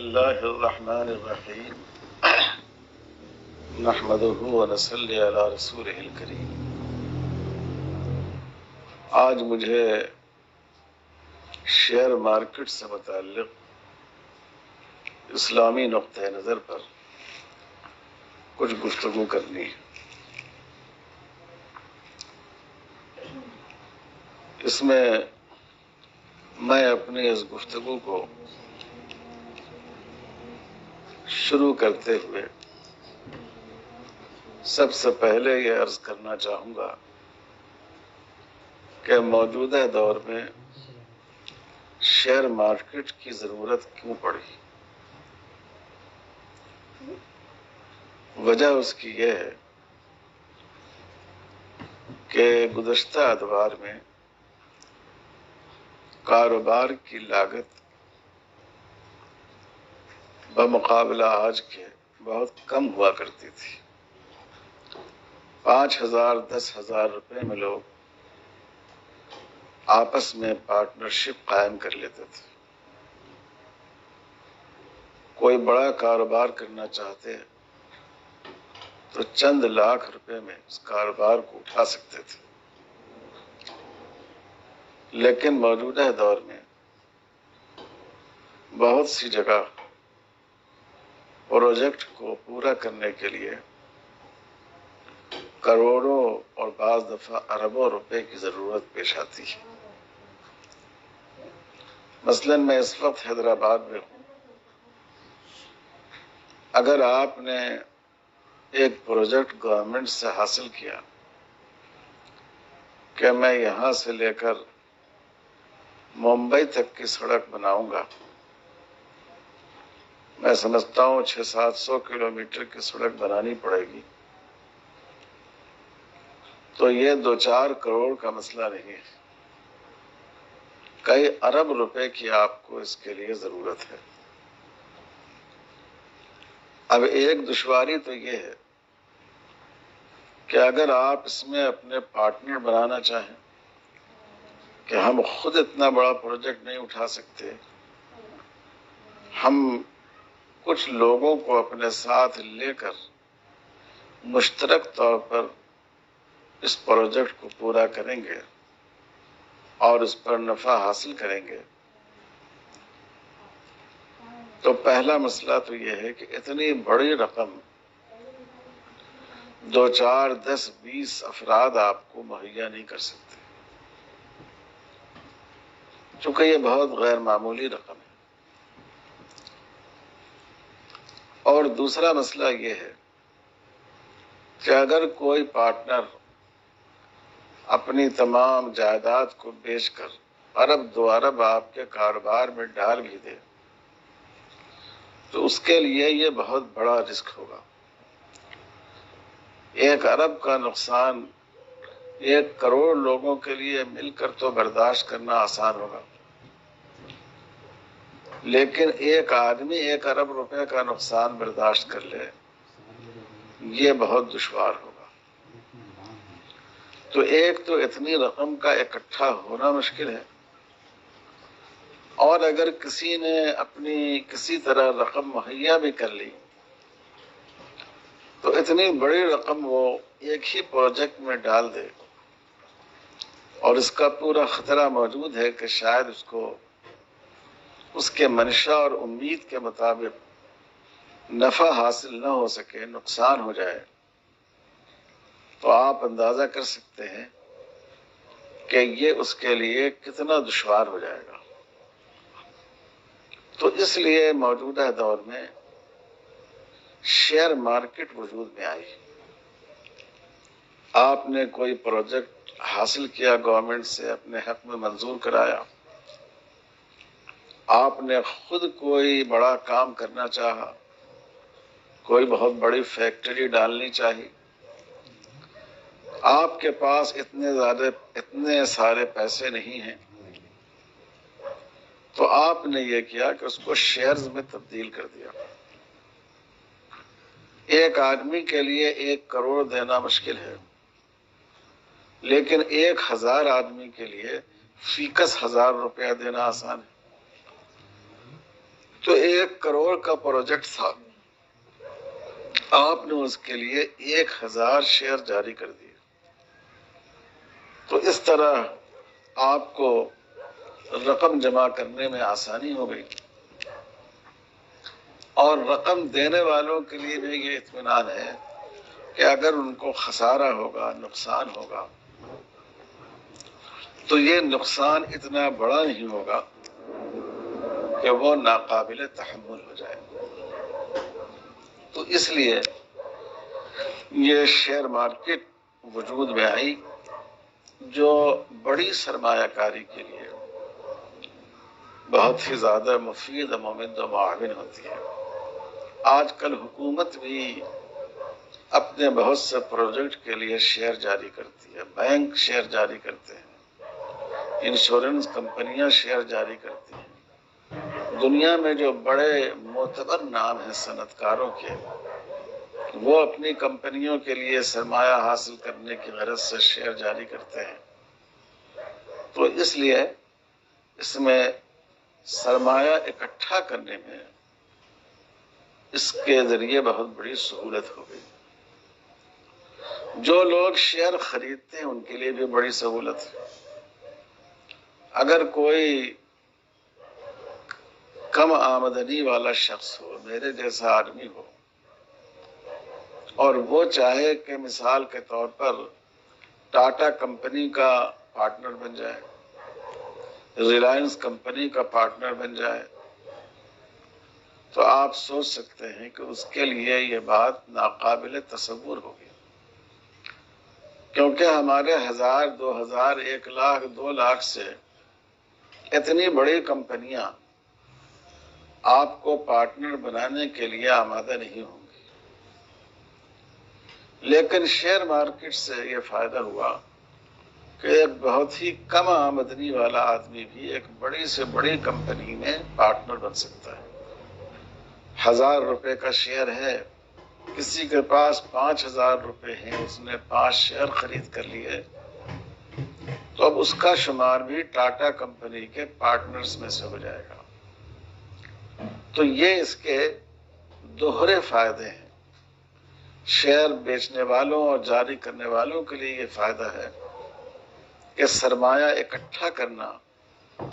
اللہ الرحمن الرحیم نحمدہ ونصلی علی رسولہ الکریم۔ آج مجھے شیئر مارکیٹ سے متعلق اسلامی نقطہ نظر پر کچھ گفتگو کرنی ہے۔ اس میں میں اپنی اس گفتگو کو شروع کرتے ہوئے سب سے پہلے یہ عرض کرنا چاہوں گا کہ موجودہ دور میں شیئر مارکیٹ کی ضرورت کیوں پڑی۔ وجہ اس کی یہ ہے کہ گزشتہ ادوار میں کاروبار کی لاگت بمقابلہ آج کے بہت کم ہوا کرتی تھی۔ 5,000 10,000 روپے میں لوگ آپس میں پارٹنرشپ قائم کر لیتے تھے۔ کوئی بڑا کاروبار کرنا چاہتے تو چند لاکھ روپے میں اس کاروبار کو اٹھا سکتے تھے، لیکن موجودہ دور میں بہت سی جگہ پروجیکٹ کو پورا کرنے کے لیے کروڑوں اور بعض دفعہ اربوں روپے کی ضرورت پیش آتی ہے۔ مثلاً میں اس وقت حیدرآباد میں ہوں۔ اگر آپ نے ایک پروجیکٹ گورنمنٹ سے حاصل کیا کہ میں یہاں سے لے کر ممبئی تک کی سڑک بناؤں گا، میں سمجھتا ہوں 600-700 کلومیٹر کی سڑک بنانی پڑے گی، تو یہ 2-4 کروڑ کا مسئلہ نہیں ہے، کئی ارب روپے کی آپ کو اس کے لیے ضرورت ہے۔ اب ایک دشواری تو یہ ہے کہ اگر آپ اس میں اپنے پارٹنر بنانا چاہیں کہ ہم خود اتنا بڑا پروجیکٹ نہیں اٹھا سکتے، ہم کچھ لوگوں کو اپنے ساتھ لے کر مشترک طور پر اس پروجیکٹ کو پورا کریں گے اور اس پر نفع حاصل کریں گے، تو پہلا مسئلہ تو یہ ہے کہ اتنی بڑی رقم 2-4-10-20 افراد آپ کو مہیا نہیں کر سکتے، چونکہ یہ بہت غیر معمولی رقم ہے۔ اور دوسرا مسئلہ یہ ہے کہ اگر کوئی پارٹنر اپنی تمام جائیداد کو بیچ کر ارب 2 ارب آپ کے کاروبار میں ڈال بھی دے تو اس کے لیے یہ بہت بڑا رسک ہوگا۔ 1 ارب کا نقصان 1 کروڑ لوگوں کے لیے مل کر تو برداشت کرنا آسان ہوگا، لیکن ایک آدمی 1 ارب روپے کا نقصان برداشت کر لے یہ بہت دشوار ہوگا۔ تو ایک تو اتنی رقم کا اکٹھا ہونا مشکل ہے، اور اگر کسی نے اپنی کسی طرح رقم مہیا بھی کر لی تو اتنی بڑی رقم وہ ایک ہی پروجیکٹ میں ڈال دے اور اس کا پورا خطرہ موجود ہے کہ شاید اس کو اس کے منشا اور امید کے مطابق نفع حاصل نہ ہو سکے، نقصان ہو جائے، تو آپ اندازہ کر سکتے ہیں کہ یہ اس کے لیے کتنا دشوار ہو جائے گا۔ تو اس لیے موجودہ دور میں شیئر مارکیٹ وجود میں آئی۔ آپ نے کوئی پروجیکٹ حاصل کیا، گورنمنٹ سے اپنے حق میں منظور کرایا، آپ نے خود کوئی بڑا کام کرنا چاہا، کوئی بہت بڑی فیکٹری ڈالنی چاہی، آپ کے پاس اتنے سارے پیسے نہیں ہیں، تو آپ نے یہ کیا کہ اس کو شیئرز میں تبدیل کر دیا۔ ایک آدمی کے لیے 1 کروڑ دینا مشکل ہے، لیکن 1,000 آدمی کے لیے فی کس 1,000 روپیہ دینا آسان ہے۔ تو 1 کروڑ کا پروجیکٹ تھا، آپ نے اس کے لیے 1000 شیئر جاری کر دیے، تو اس طرح آپ کو رقم جمع کرنے میں آسانی ہو گئی، اور رقم دینے والوں کے لیے بھی یہ اطمینان ہے کہ اگر ان کو خسارہ ہوگا، نقصان ہوگا، تو یہ نقصان اتنا بڑا نہیں ہوگا کہ وہ ناقابل تحمل ہو جائے۔ تو اس لیے یہ شیئر مارکیٹ وجود میں آئی، جو بڑی سرمایہ کاری کے لیے بہت ہی زیادہ مفید، ممد و معاون ہوتی ہے۔ آج کل حکومت بھی اپنے بہت سے پروجیکٹ کے لیے شیئر جاری کرتی ہے، بینک شیئر جاری کرتے ہیں، انشورنس کمپنیاں شیئر جاری کرتی ہیں۔ دنیا میں جو بڑے معتبر نام ہیں صنعت کاروں کے، وہ اپنی کمپنیوں کے لیے سرمایہ حاصل کرنے کی غرض سے شیئر جاری کرتے ہیں۔ تو اس لیے اس میں سرمایہ اکٹھا کرنے میں اس کے ذریعے بہت بڑی سہولت ہو گئی۔ جو لوگ شیئر خریدتے ہیں ان کے لیے بھی بڑی سہولت ہے۔ اگر کوئی کم آمدنی والا شخص ہو، میرے جیسا آدمی ہو، اور وہ چاہے کہ مثال کے طور پر ٹاٹا کمپنی کا پارٹنر بن جائے، ریلائنس کمپنی کا پارٹنر بن جائے، تو آپ سوچ سکتے ہیں کہ اس کے لیے یہ بات ناقابل تصور ہوگی، کیونکہ ہمارے 1000، 2000، 1 لاکھ، 2 لاکھ سے اتنی بڑی کمپنیاں آپ کو پارٹنر بنانے کے لیے آمادہ نہیں ہوں گی۔ لیکن شیئر مارکیٹ سے یہ فائدہ ہوا کہ ایک بہت ہی کم آمدنی والا آدمی بھی ایک بڑی سے بڑی کمپنی میں پارٹنر بن سکتا ہے۔ 1000 روپے کا شیئر ہے، کسی کے پاس 5000 روپے ہیں، اس نے 5 شیئر خرید کر لیے، تو اب اس کا شمار بھی ٹاٹا کمپنی کے پارٹنرز میں سے ہو جائے گا۔ تو یہ اس کے دوہرے فائدے ہیں۔ شیئر بیچنے والوں اور جاری کرنے والوں کے لیے یہ فائدہ ہے کہ سرمایہ اکٹھا کرنا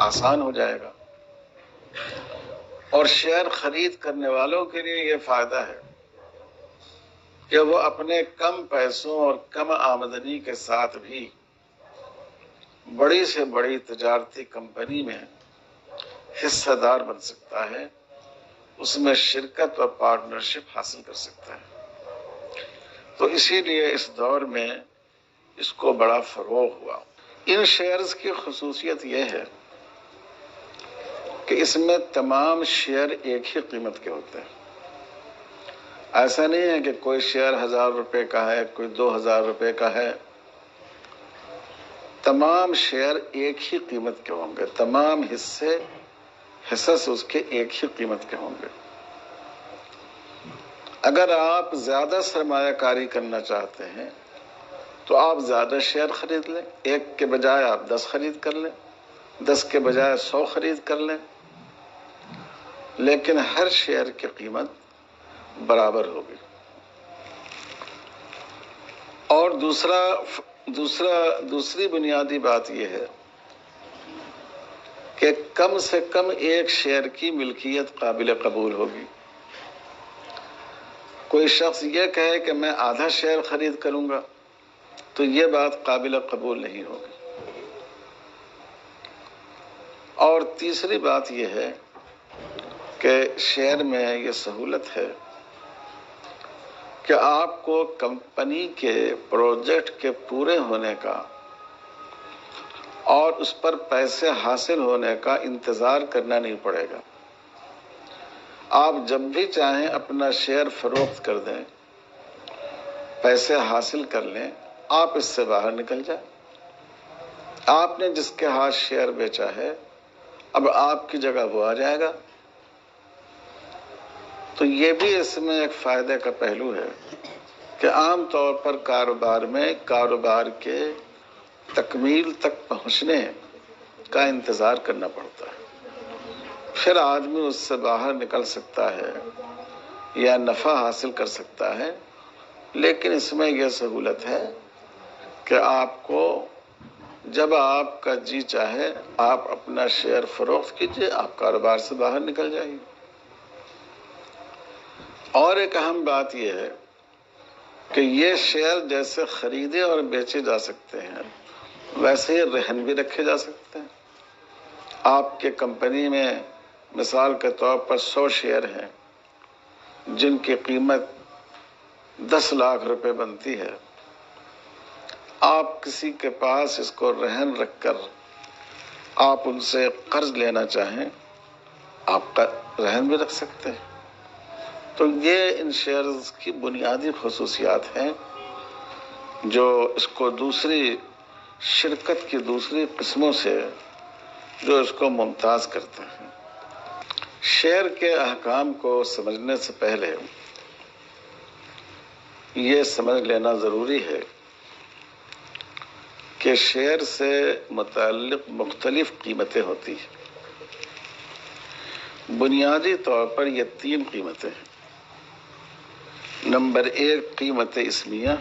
آسان ہو جائے گا، اور شیئر خرید کرنے والوں کے لیے یہ فائدہ ہے کہ وہ اپنے کم پیسوں اور کم آمدنی کے ساتھ بھی بڑی سے بڑی تجارتی کمپنی میں حصہ دار بن سکتا ہے، اس میں شرکت اور پارٹنرشپ حاصل کر سکتا ہے۔ تو اسی لیے اس دور میں اس کو بڑا فروغ ہوا۔ ان شیئرز کی خصوصیت یہ ہے کہ اس میں تمام شیئر ایک ہی قیمت کے ہوتے ہیں۔ ایسا نہیں ہے کہ کوئی شیئر 1000 روپے کا ہے، کوئی 2000 روپے کا ہے۔ تمام شیئر ایک ہی قیمت کے ہوں گے، تمام حصص اس کے ایک ہی قیمت کے ہوں گے۔ اگر آپ زیادہ سرمایہ کاری کرنا چاہتے ہیں تو آپ زیادہ شیئر خرید لیں، 1 کے بجائے آپ 10 خرید کر لیں، 10 کے بجائے 100 خرید کر لیں، لیکن ہر شیئر کی قیمت برابر ہوگی۔ اور دوسری بنیادی بات یہ ہے کہ کم سے کم 1 شیئر کی ملکیت قابل قبول ہوگی۔ کوئی شخص یہ کہے کہ میں آدھا شیئر خرید کروں گا تو یہ بات قابل قبول نہیں ہوگی۔ اور تیسری بات یہ ہے کہ شیئر میں یہ سہولت ہے کہ آپ کو کمپنی کے پروجیکٹ کے پورے ہونے کا اور اس پر پیسے حاصل ہونے کا انتظار کرنا نہیں پڑے گا۔ آپ جب بھی چاہیں اپنا شیئر فروخت کر دیں، پیسے حاصل کر لیں، آپ اس سے باہر نکل جائیں۔ آپ نے جس کے ہاتھ شیئر بیچا ہے، اب آپ کی جگہ وہ آ جائے گا۔ تو یہ بھی اس میں ایک فائدے کا پہلو ہے کہ عام طور پر کاروبار میں کاروبار کے تکمیل تک پہنچنے کا انتظار کرنا پڑتا ہے، پھر آدمی اس سے باہر نکل سکتا ہے یا نفع حاصل کر سکتا ہے، لیکن اس میں یہ سہولت ہے کہ آپ کو جب آپ کا جی چاہے آپ اپنا شیئر فروخت کیجئے، آپ کاروبار سے باہر نکل جائیے۔ اور ایک اہم بات یہ ہے کہ یہ شیئر جیسے خریدے اور بیچے جا سکتے ہیں، ویسے ہی رہن بھی رکھے جا سکتے ہیں۔ آپ کے کمپنی میں مثال کے طور پر 100 شیئر ہیں جن کی قیمت 10 لاکھ روپے بنتی ہے، آپ کسی کے پاس اس کو رہن رکھ کر آپ ان سے قرض لینا چاہیں، آپ کا رہن بھی رکھ سکتے ہیں۔ تو یہ ان شیئرز کی بنیادی خصوصیات ہیں جو اس کو دوسری شرکت کی دوسری قسموں سے جو اس کو ممتاز کرتے ہیں۔ شیئر کے احکام کو سمجھنے سے پہلے یہ سمجھ لینا ضروری ہے کہ شیئر سے متعلق مختلف قیمتیں ہوتی ہیں۔ بنیادی طور پر یہ 3 قیمتیں ہیں۔ نمبر 1 قیمت اسمیہ،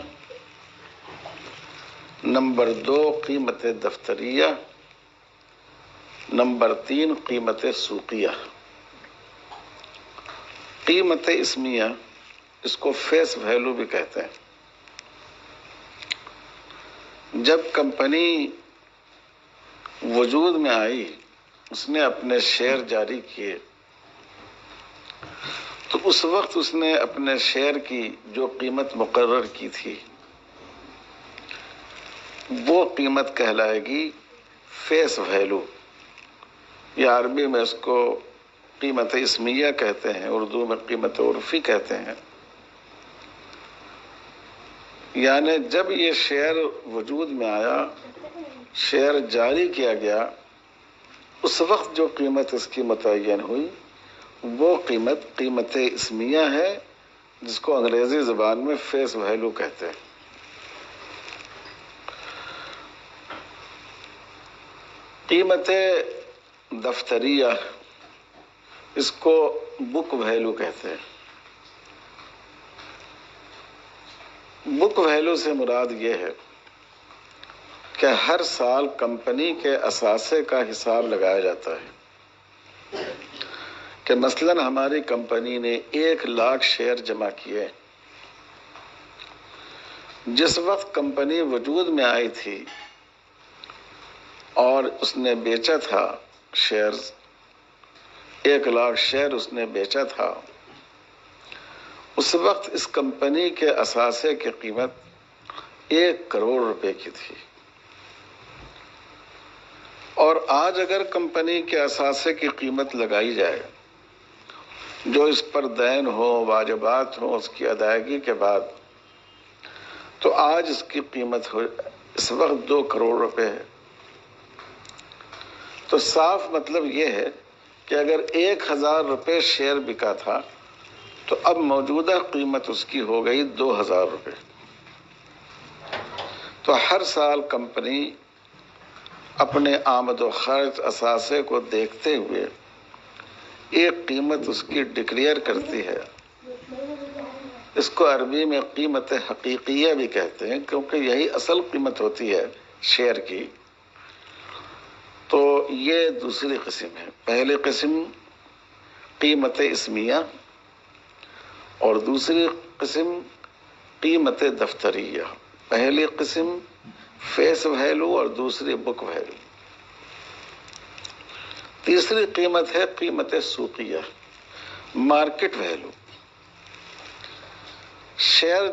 نمبر 2 قیمت دفتریہ، نمبر 3 قیمت سوقیہ۔ قیمت اسمیہ اس کو فیس ویلو بھی کہتے ہیں۔ جب کمپنی وجود میں آئی، اس نے اپنے شیئر جاری کیے، تو اس وقت اس نے اپنے شیئر کی جو قیمت مقرر کی تھی وہ قیمت کہلائے گی فیس ویلو، یا عربی میں اس کو قیمت اسمیہ کہتے ہیں، اردو میں قیمت عرفی کہتے ہیں۔ یعنی جب یہ شیئر وجود میں آیا، شیئر جاری کیا گیا، اس وقت جو قیمت اس کی متعین ہوئی وہ قیمت اسمیہ ہے، جس کو انگریزی زبان میں فیس ویلو کہتے ہیں۔ قیمت دفتریہ اس کو بک ویلو کہتے ہیں۔ بک ویلو سے مراد یہ ہے کہ ہر سال کمپنی کے اثاثے کا حساب لگایا جاتا ہے کہ مثلاً ہماری کمپنی نے 1 لاکھ شیئر جمع کیے۔ جس وقت کمپنی وجود میں آئی تھی اور اس نے بیچا تھا شیئرز، 1 لاکھ شیئر اس نے بیچا تھا، اس وقت اس کمپنی کے اثاثے کی قیمت 1 کروڑ روپے کی تھی۔ اور آج اگر کمپنی کے اثاثے کی قیمت لگائی جائے، جو اس پر دین ہو، واجبات ہو، اس کی ادائیگی کے بعد، تو آج اس کی قیمت اس وقت 2 کروڑ روپے ہے۔ تو صاف مطلب یہ ہے کہ اگر 1000 روپے شیئر بکا تھا تو اب موجودہ قیمت اس کی ہو گئی 2000 روپے۔ تو ہر سال کمپنی اپنے آمد و خرچ اثاثے کو دیکھتے ہوئے ایک قیمت اس کی ڈکلیئر کرتی ہے۔ اس کو عربی میں قیمت حقیقیہ بھی کہتے ہیں، کیونکہ یہی اصل قیمت ہوتی ہے شیئر کی۔ تو یہ دوسری قسم ہے۔ پہلی قسم قیمت اسمیہ اور دوسری قسم قیمت دفتریہ۔ پہلی قسم فیس ویلو اور دوسری بک ویلو۔ تیسری قیمت ہے قیمت سوقیہ، مارکیٹ ویلو۔ شیئر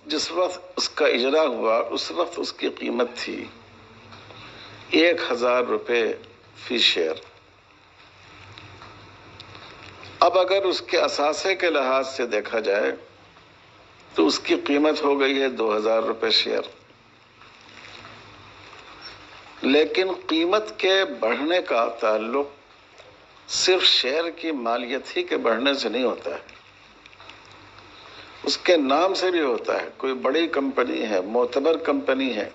جس وقت اس کا اجرا ہوا اس وقت اس کی قیمت تھی 1000 روپے فی شیئر۔ اب اگر اس کے اثاثے کے لحاظ سے دیکھا جائے تو اس کی قیمت ہو گئی ہے 2000 روپے شیئر۔ لیکن قیمت کے بڑھنے کا تعلق صرف شیئر کی مالیت ہی کے بڑھنے سے نہیں ہوتا ہے، اس کے نام سے بھی ہوتا ہے۔ کوئی بڑی کمپنی ہے، معتبر کمپنی ہے،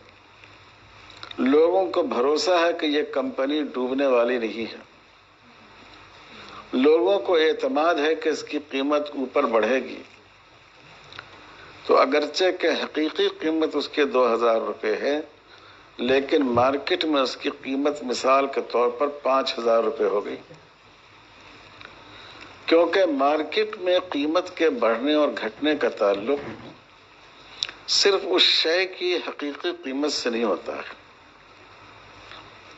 لوگوں کو بھروسہ ہے کہ یہ کمپنی ڈوبنے والی نہیں ہے، لوگوں کو اعتماد ہے کہ اس کی قیمت اوپر بڑھے گی، تو اگرچہ کہ حقیقی قیمت اس کے 2000 روپے ہے، لیکن مارکیٹ میں اس کی قیمت مثال کے طور پر 5000 روپے ہو گئی، کیونکہ مارکیٹ میں قیمت کے بڑھنے اور گھٹنے کا تعلق صرف اس شے کی حقیقی قیمت سے نہیں ہوتا ہے،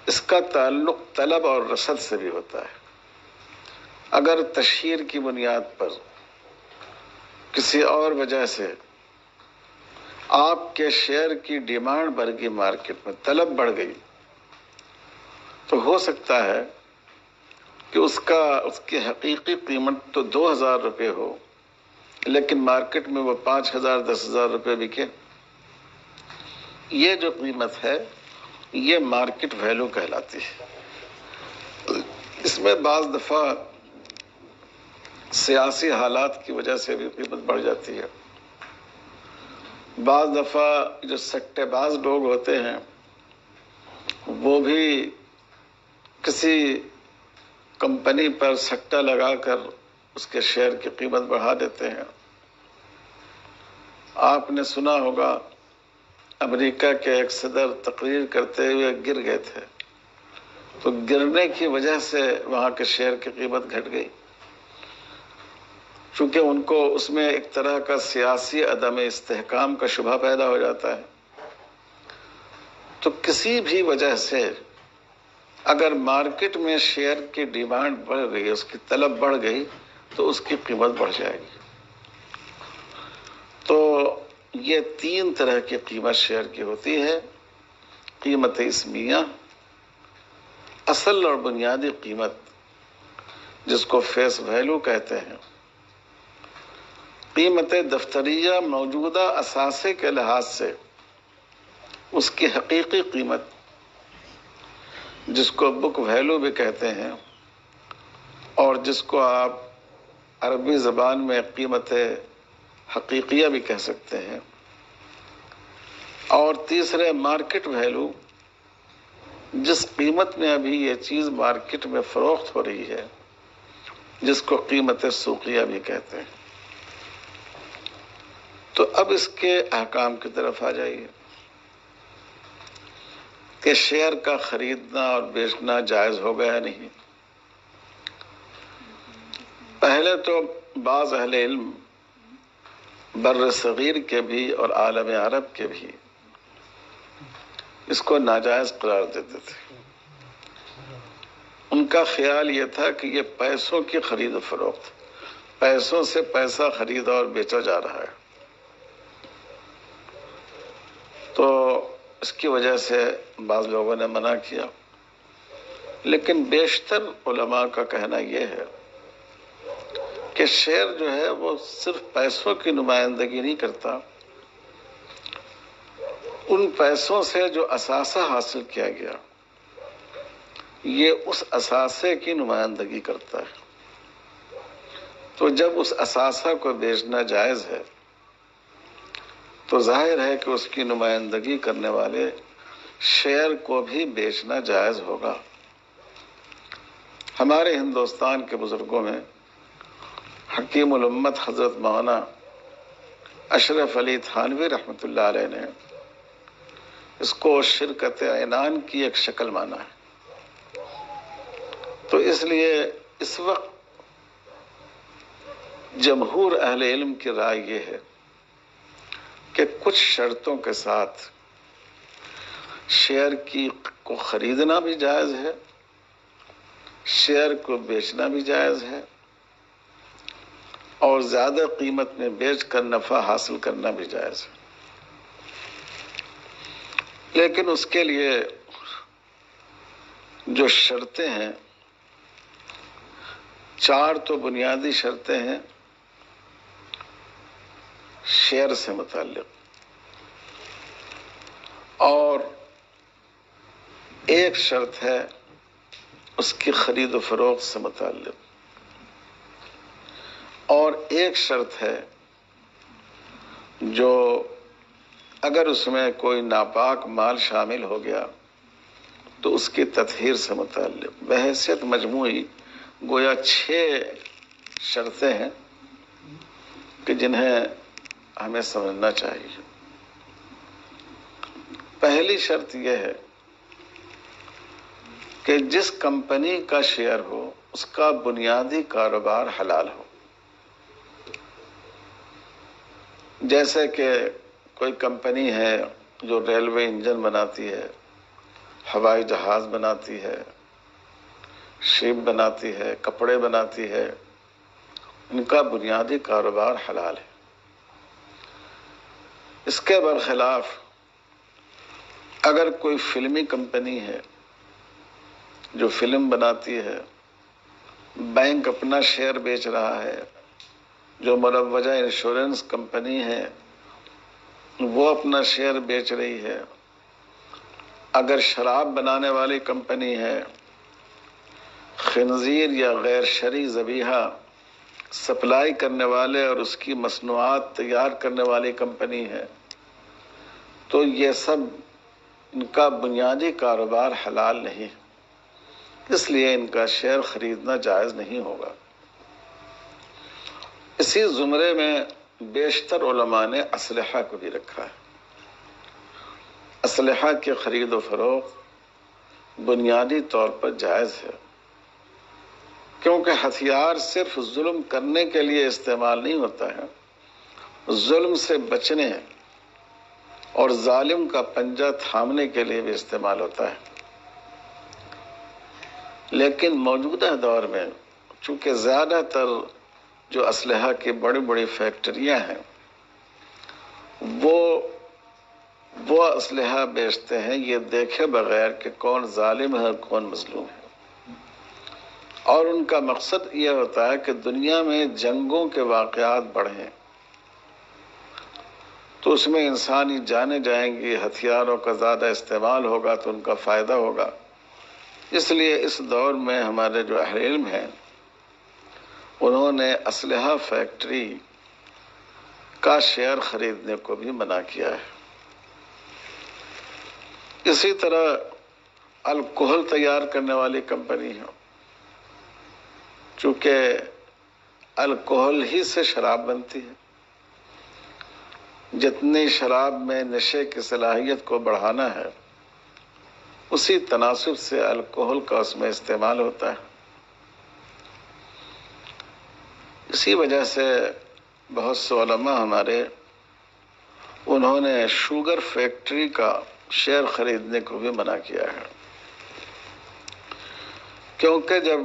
اس کا تعلق طلب اور رسد سے بھی ہوتا ہے۔ اگر تشہیر کی بنیاد پر کسی اور وجہ سے آپ کے شیئر کی ڈیمانڈ بڑھ گئی، مارکیٹ میں طلب بڑھ گئی، تو ہو سکتا ہے کہ اس کی حقیقی قیمت تو 2000 روپے ہو، لیکن مارکیٹ میں وہ 5000 10,000 روپے بکے۔ یہ جو قیمت ہے یہ مارکیٹ ویلیو کہلاتی ہے۔ اس میں بعض دفعہ سیاسی حالات کی وجہ سے بھی قیمت بڑھ جاتی ہے، بعض دفعہ جو سٹے باز لوگ ہوتے ہیں وہ بھی کسی کمپنی پر سٹا لگا کر اس کے شیئر کی قیمت بڑھا دیتے ہیں۔ آپ نے سنا ہوگا امریکہ کے ایک صدر تقریر کرتے ہوئے گر گئے تھے، تو گرنے کی وجہ سے وہاں کے شیئر کی قیمت گھٹ گئی، چونکہ ان کو اس میں ایک طرح کا سیاسی عدم استحکام کا شبہ پیدا ہو جاتا ہے۔ تو کسی بھی وجہ سے اگر مارکیٹ میں شیئر کی ڈیمانڈ بڑھ گئی، اس کی طلب بڑھ گئی، تو اس کی قیمت بڑھ جائے گی۔ تو یہ 3 طرح کی قیمت شیئر کی ہوتی ہے: قیمت اسمیہ، اصل اور بنیادی قیمت جس کو فیس ویلیو کہتے ہیں، قیمت دفتریہ موجودہ اثاثے کے لحاظ سے اس کی حقیقی قیمت جس کو بک ویلیو بھی کہتے ہیں، اور جس کو آپ عربی زبان میں قیمت حقیقیہ بھی کہہ سکتے ہیں، اور تیسرے مارکیٹ ویلیو، جس قیمت میں ابھی یہ چیز مارکیٹ میں فروخت ہو رہی ہے، جس کو قیمت سوقیہ بھی کہتے ہیں۔ تو اب اس کے احکام کی طرف آ جائیے کہ شیئر کا خریدنا اور بیچنا جائز ہوگا یا نہیں۔ پہلے تو بعض اہل علم بر صغیر کے بھی اور عالم عرب کے بھی اس کو ناجائز قرار دیتے تھے۔ ان کا خیال یہ تھا کہ یہ پیسوں کی خرید و فروخت، پیسوں سے پیسہ خریدا اور بیچا جا رہا ہے، تو اس کی وجہ سے بعض لوگوں نے منع کیا۔ لیکن بیشتر علماء کا کہنا یہ ہے کہ شیئر جو ہے وہ صرف پیسوں کی نمائندگی نہیں کرتا، ان پیسوں سے جو اثاثہ حاصل کیا گیا یہ اس اثاثے کی نمائندگی کرتا ہے۔ تو جب اس اثاثہ کو بیچنا جائز ہے تو ظاہر ہے کہ اس کی نمائندگی کرنے والے شیئر کو بھی بیچنا جائز ہوگا۔ ہمارے ہندوستان کے بزرگوں میں حکیم الامت حضرت مولانا اشرف علی تھانوی رحمۃ اللہ علیہ نے اس کو شرکت عنان کی ایک شکل مانا ہے۔ تو اس لیے اس وقت جمہور اہل علم کی رائے یہ ہے کہ کچھ شرطوں کے ساتھ شیئر کو خریدنا بھی جائز ہے، شیئر کو بیچنا بھی جائز ہے، اور زیادہ قیمت میں بیچ کر نفع حاصل کرنا بھی جائز ہے۔ لیکن اس کے لیے جو شرطیں ہیں، 4 تو بنیادی شرطیں ہیں شیئر سے متعلق، اور ایک شرط ہے اس کی خرید و فروخت سے متعلق، اور ایک شرط ہے جو اگر اس میں کوئی ناپاک مال شامل ہو گیا تو اس کی تطہیر سے متعلق۔ بحیثیت مجموعی گویا 6 شرطیں ہیں کہ جنہیں ہمیں سمجھنا چاہیے۔ پہلی شرط یہ ہے کہ جس کمپنی کا شیئر ہو اس کا بنیادی کاروبار حلال ہو۔ جیسے کہ کوئی کمپنی ہے جو ریلوے انجن بناتی ہے، ہوائی جہاز بناتی ہے، شپ بناتی ہے، کپڑے بناتی ہے، ان کا بنیادی کاروبار حلال ہے۔ اس کے برخلاف اگر کوئی فلمی کمپنی ہے جو فلم بناتی ہے، بینک اپنا شیئر بیچ رہا ہے، جو مروجہ انشورنس کمپنی ہے وہ اپنا شیئر بیچ رہی ہے، اگر شراب بنانے والی کمپنی ہے، خنزیر یا غیر شرعی ذبیحہ سپلائی کرنے والے اور اس کی مصنوعات تیار کرنے والی کمپنی ہے، تو یہ سب ان کا بنیادی کاروبار حلال نہیں ہے، اس لیے ان کا شیئر خریدنا جائز نہیں ہوگا۔ اسی زمرے میں بیشتر علماء نے اسلحہ کو بھی رکھا ہے۔ اسلحہ کی خرید و فروخت بنیادی طور پر جائز ہے، کیونکہ ہتھیار صرف ظلم کرنے کے لیے استعمال نہیں ہوتا ہے، ظلم سے بچنے اور ظالم کا پنجہ تھامنے کے لیے بھی استعمال ہوتا ہے۔ لیکن موجودہ دور میں چونکہ زیادہ تر جو اسلحہ کی بڑی بڑی فیکٹریاں ہیں وہ اسلحہ بیچتے ہیں یہ دیکھے بغیر کہ کون ظالم ہے اور کون مظلوم ہے، اور ان کا مقصد یہ ہوتا ہے کہ دنیا میں جنگوں کے واقعات بڑھیں، تو اس میں انسانی جانیں جائیں گی، ہتھیاروں کا زیادہ استعمال ہوگا تو ان کا فائدہ ہوگا۔ اس لیے اس دور میں ہمارے جو اہل علم ہیں انہوں نے اسلحہ فیکٹری کا شیئر خریدنے کو بھی منع کیا ہے۔ اسی طرح الکحل تیار کرنے والی کمپنی ہے، چونکہ الکحل ہی سے شراب بنتی ہے، جتنی شراب میں نشے کی صلاحیت کو بڑھانا ہے اسی تناسب سے الکحل کا اس میں استعمال ہوتا ہے۔ اسی وجہ سے بہت سے علماء ہمارے انہوں نے شوگر فیکٹری کا شیئر خریدنے کو بھی منع کیا ہے، کیونکہ جب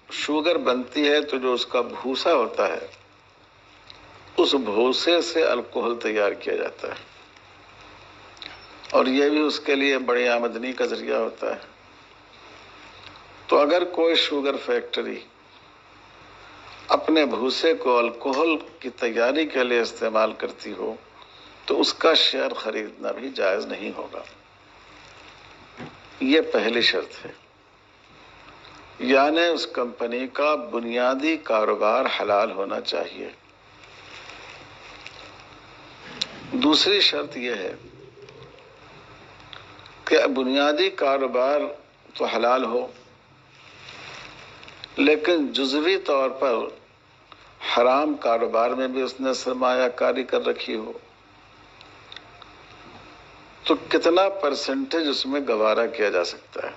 شوگر بنتی ہے تو جو اس کا بھوسا ہوتا ہے اس بھوسے سے الکحل تیار کیا جاتا ہے، اور یہ بھی اس کے لیے بڑی آمدنی کا ذریعہ ہوتا ہے۔ تو اگر کوئی شوگر فیکٹری اپنے بھوسے کو الکحل کی تیاری کے لیے استعمال کرتی ہو تو اس کا شیئر خریدنا بھی جائز نہیں ہوگا۔ یہ پہلی شرط ہے، یعنی اس کمپنی کا بنیادی کاروبار حلال ہونا چاہیے۔ دوسری شرط یہ ہے کہ بنیادی کاروبار تو حلال ہو، لیکن جزوی طور پر حرام کاروبار میں بھی اس نے سرمایہ کاری کر رکھی ہو، تو کتنا پرسنٹیج اس میں گوارا کیا جا سکتا ہے؟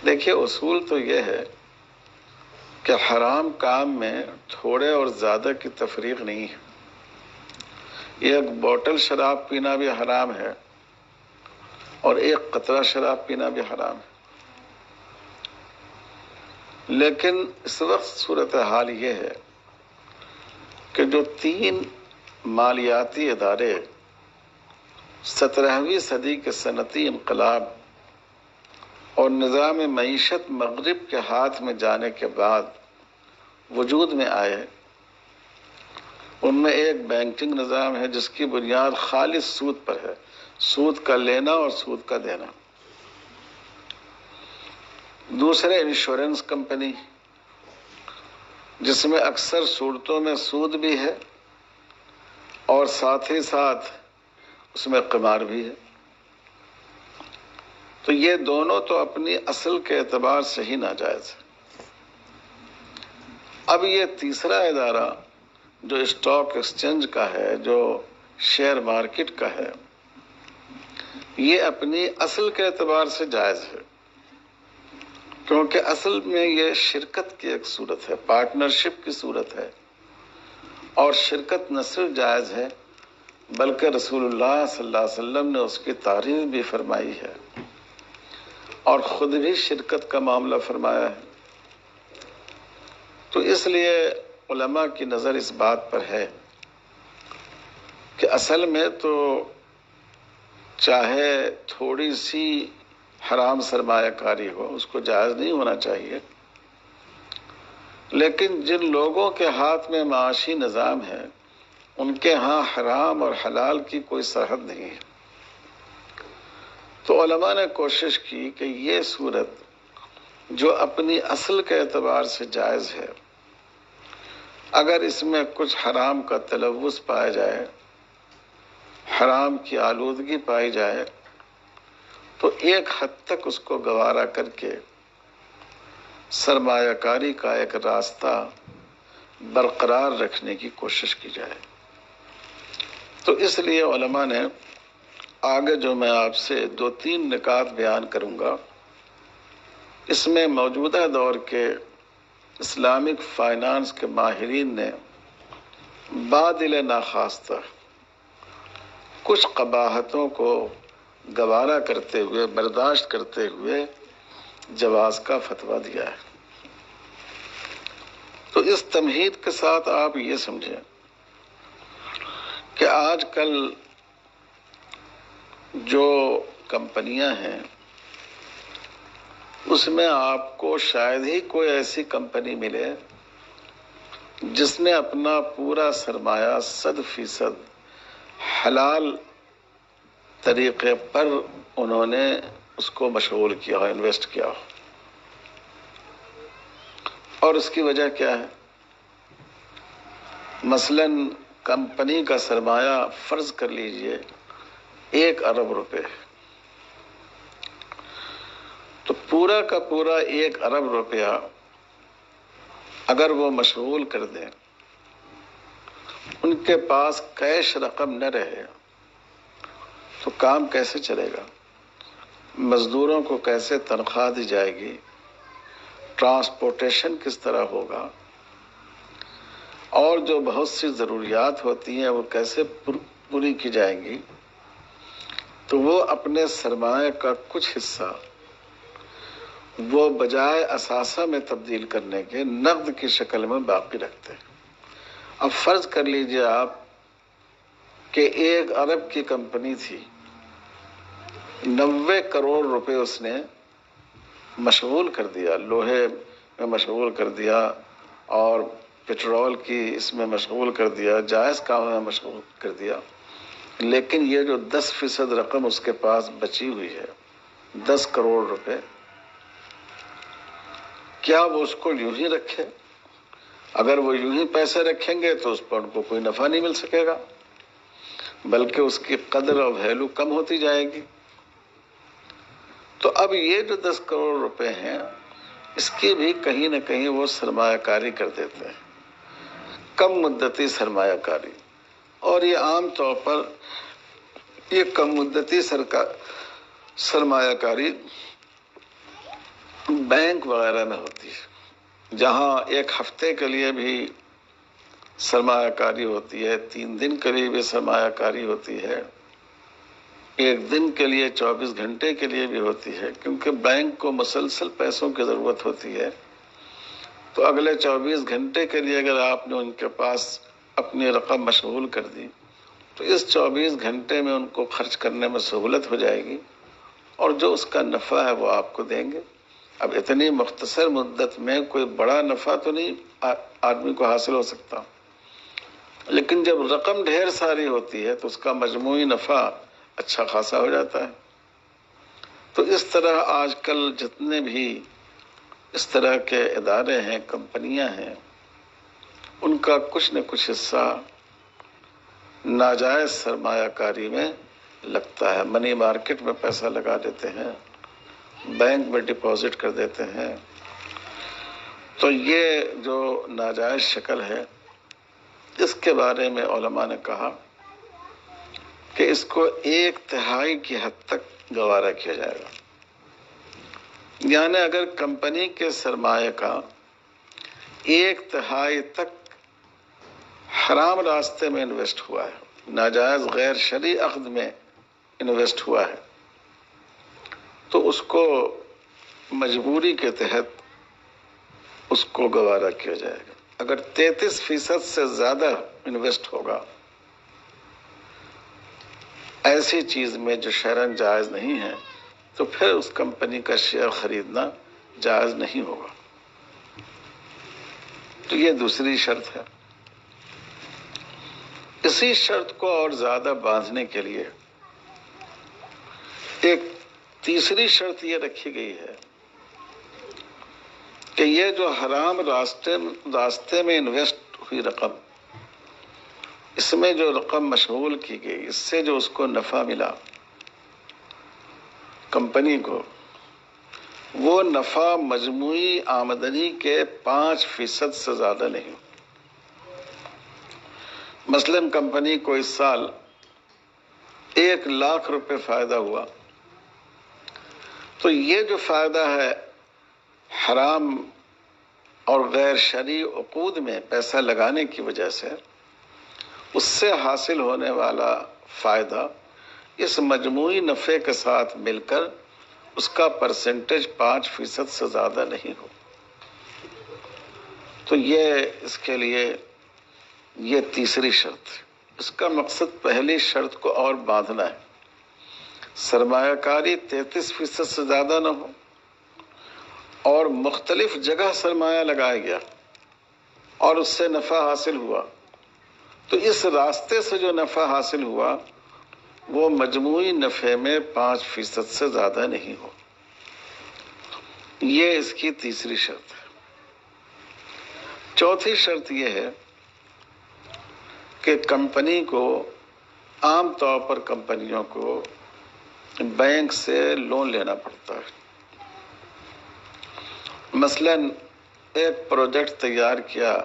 دیکھیے اصول تو یہ ہے کہ حرام کام میں تھوڑے اور زیادہ کی تفریق نہیں ہے۔ ایک بوتل شراب پینا بھی حرام ہے اور ایک قطرہ شراب پینا بھی حرام ہے، لیکن اس وقت صورتحال یہ ہے کہ جو 3 مالیاتی ادارے 17ویں صدی کے صنعتی انقلاب اور نظام معیشت مغرب کے ہاتھ میں جانے کے بعد وجود میں آئے، ان میں ایک بینکنگ نظام ہے جس کی بنیاد خالص سود پر ہے، سود کا لینا اور سود کا دینا۔ دوسرے انشورنس کمپنی جس میں اکثر صورتوں میں سود بھی ہے اور ساتھ ہی ساتھ اس میں قمار بھی ہے، تو یہ دونوں تو اپنی اصل کے اعتبار سے ہی ناجائز ہے۔ اب یہ تیسرا ادارہ جو اسٹاک ایکسچینج کا ہے، جو شیئر مارکیٹ کا ہے، یہ اپنی اصل کے اعتبار سے جائز ہے، کیونکہ اصل میں یہ شرکت کی ایک صورت ہے، پارٹنرشپ کی صورت ہے، اور شرکت نہ صرف جائز ہے بلکہ رسول اللہ صلی اللہ علیہ وسلم نے اس کی تعریف بھی فرمائی ہے اور خود بھی شرکت کا معاملہ فرمایا ہے۔ تو اس لیے علماء کی نظر اس بات پر ہے کہ اصل میں تو چاہے تھوڑی سی حرام سرمایہ کاری ہو، اس کو جائز نہیں ہونا چاہیے، لیکن جن لوگوں کے ہاتھ میں معاشی نظام ہے ان کے ہاں حرام اور حلال کی کوئی سرحد نہیں ہے۔ تو علماء نے کوشش کی کہ یہ صورت جو اپنی اصل کے اعتبار سے جائز ہے، اگر اس میں کچھ حرام کا تلوث پایا جائے، حرام کی آلودگی پائی جائے، تو ایک حد تک اس کو گوارا کر کے سرمایہ کاری کا ایک راستہ برقرار رکھنے کی کوشش کی جائے۔ تو اس لیے علماء نے آگے جو میں آپ سے 2-3 نکات بیان کروں گا، اس میں موجودہ دور کے اسلامک فائنانس کے ماہرین نے بادل ناخواستہ کچھ قباحتوں کو گوارا کرتے ہوئے، برداشت کرتے ہوئے جواز کا فتویٰ دیا ہے۔ تو اس تمہید کے ساتھ آپ یہ سمجھیں کہ آج کل جو کمپنیاں ہیں اس میں آپ کو شاید ہی کوئی ایسی کمپنی ملے جس نے اپنا پورا سرمایہ 100% حلال طریقے پر انہوں نے اس کو مشغول کیا ہو، انویسٹ کیا ہو۔ اور اس کی وجہ کیا ہے؟ مثلاً کمپنی کا سرمایہ فرض کر لیجئے 1 ارب روپے، تو پورا کا پورا 1 ارب روپیہ اگر وہ مشغول کر دیں، ان کے پاس کیش رقم نہ رہے تو کام کیسے چلے گا؟ مزدوروں کو کیسے تنخواہ دی جائے گی؟ ٹرانسپورٹیشن کس طرح ہوگا؟ اور جو بہت سی ضروریات ہوتی ہیں وہ کیسے پوری کی جائیں گی؟ تو وہ اپنے سرمایہ کا کچھ حصہ وہ بجائے اثاثہ میں تبدیل کرنے کے نقد کی شکل میں باقی رکھتے ہیں۔ اب فرض کر لیجئے آپ کہ 1 ارب کی کمپنی تھی، 90 کروڑ روپے اس نے مشغول کر دیا، لوہے میں مشغول کر دیا اور پٹرول کی اس میں مشغول کر دیا، جائز کام میں مشغول کر دیا، لیکن یہ جو 10% رقم اس کے پاس بچی ہوئی ہے، 10 کروڑ روپے، کیا وہ اس کو یوں ہی رکھے؟ اگر وہ یوں ہی پیسے رکھیں گے تو اس پر ان کو کوئی نفع نہیں مل سکے گا، بلکہ اس کی قدر اور ویلیو کم ہوتی جائے گی۔ تو اب یہ جو 10 کروڑ روپے ہیں، اس کی بھی کہیں نہ کہیں وہ سرمایہ کاری کر دیتے ہیں، کم مدتی سرمایہ کاری۔ اور یہ عام طور پر یہ کم مدتی سرمایہ کاری بینک وغیرہ میں ہوتی ہے، جہاں 1 ہفتے کے لیے بھی سرمایہ کاری ہوتی ہے، 3 دن کے لیے بھی سرمایہ کاری ہوتی ہے، 1 دن کے لیے 24 گھنٹے کے لیے بھی ہوتی ہے، کیونکہ بینک کو مسلسل پیسوں کی ضرورت ہوتی ہے۔ تو اگلے 24 گھنٹے کے لیے اگر آپ نے ان کے پاس اپنی رقم مشغول کر دی تو اس 24 گھنٹے میں ان کو خرچ کرنے میں سہولت ہو جائے گی، اور جو اس کا نفع ہے وہ آپ کو دیں گے۔ اب اتنی مختصر مدت میں کوئی بڑا نفع تو نہیں آدمی کو حاصل ہو سکتا، لیکن جب رقم ڈھیر ساری ہوتی ہے تو اس کا مجموعی نفع اچھا خاصا ہو جاتا ہے۔ تو اس طرح آج کل جتنے بھی اس طرح کے ادارے ہیں، کمپنیاں ہیں، ان کا کچھ نہ کچھ حصہ ناجائز سرمایہ کاری میں لگتا ہے، منی مارکیٹ میں پیسہ لگا دیتے ہیں، بینک میں ڈپازٹ کر دیتے ہیں، تو یہ جو ناجائز شکل ہے اس کے بارے میں علماء نے کہا کہ اس کو 1/3 کی حد تک گوارا کیا جائے گا. یعنی اگر کمپنی کے سرمایہ کا 1/3 تک حرام راستے میں انویسٹ ہوا ہے, ناجائز غیر شرعی عقد میں انویسٹ ہوا ہے, تو اس کو مجبوری کے تحت اس کو گوارا کیا جائے گا. اگر 33% سے زیادہ انویسٹ ہوگا ایسی چیز میں جو شرعاً جائز نہیں ہے, تو پھر اس کمپنی کا شیئر خریدنا جائز نہیں ہوگا. تو یہ دوسری شرط ہے. اسی شرط کو اور زیادہ باندھنے کے لیے ایک تیسری شرط یہ رکھی گئی ہے کہ یہ جو حرام راستے میں انویسٹ ہوئی رقم, اس میں جو رقم مشغول کی گئی, اس سے جو اس کو نفع ملا کمپنی کو, وہ نفع مجموعی آمدنی کے 5% سے زیادہ نہیں. مثلاً کمپنی کو اس سال 1,00,000 روپے فائدہ ہوا, تو یہ جو فائدہ ہے حرام اور غیر شرعی عقود میں پیسہ لگانے کی وجہ سے, اس سے حاصل ہونے والا فائدہ اس مجموعی نفع کے ساتھ مل کر اس کا پرسنٹیج 5% سے زیادہ نہیں ہو. تو یہ اس کے لیے یہ تیسری شرط ہے. اس کا مقصد پہلی شرط کو اور باندھنا ہے. سرمایہ کاری 33% سے زیادہ نہ ہو اور مختلف جگہ سرمایہ لگایا گیا اور اس سے نفع حاصل ہوا, تو اس راستے سے جو نفع حاصل ہوا وہ مجموعی نفع میں 5% سے زیادہ نہیں ہو. یہ اس کی تیسری شرط ہے. چوتھی شرط یہ ہے کہ کمپنی کو, عام طور پر کمپنیوں کو بینک سے لون لینا پڑتا ہے. مثلاً ایک پروجیکٹ تیار کیا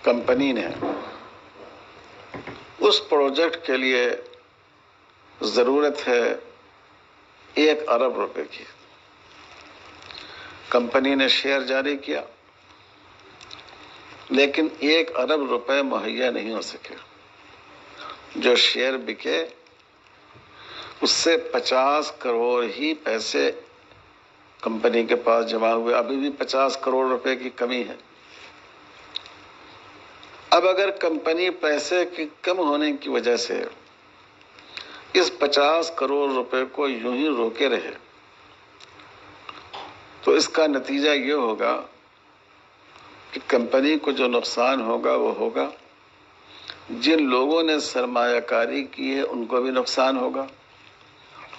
کمپنی نے, اس پروجیکٹ کے لیے ضرورت ہے 1 ارب روپے کی. کمپنی نے شیئر جاری کیا لیکن 1 ارب روپے مہیا نہیں ہو سکے. جو شیئر بکے اس سے 50 کروڑ ہی پیسے کمپنی کے پاس جمع ہوئے. ابھی بھی 50 کروڑ روپے کی کمی ہے. اب اگر کمپنی پیسے کی کم ہونے کی وجہ سے اس 50 کروڑ روپے کو یوں ہی روکے رہے, تو اس کا نتیجہ یہ ہوگا کہ کمپنی کو جو نقصان ہوگا وہ ہوگا, جن لوگوں نے سرمایہ کاری کی ہے ان کو بھی نقصان ہوگا,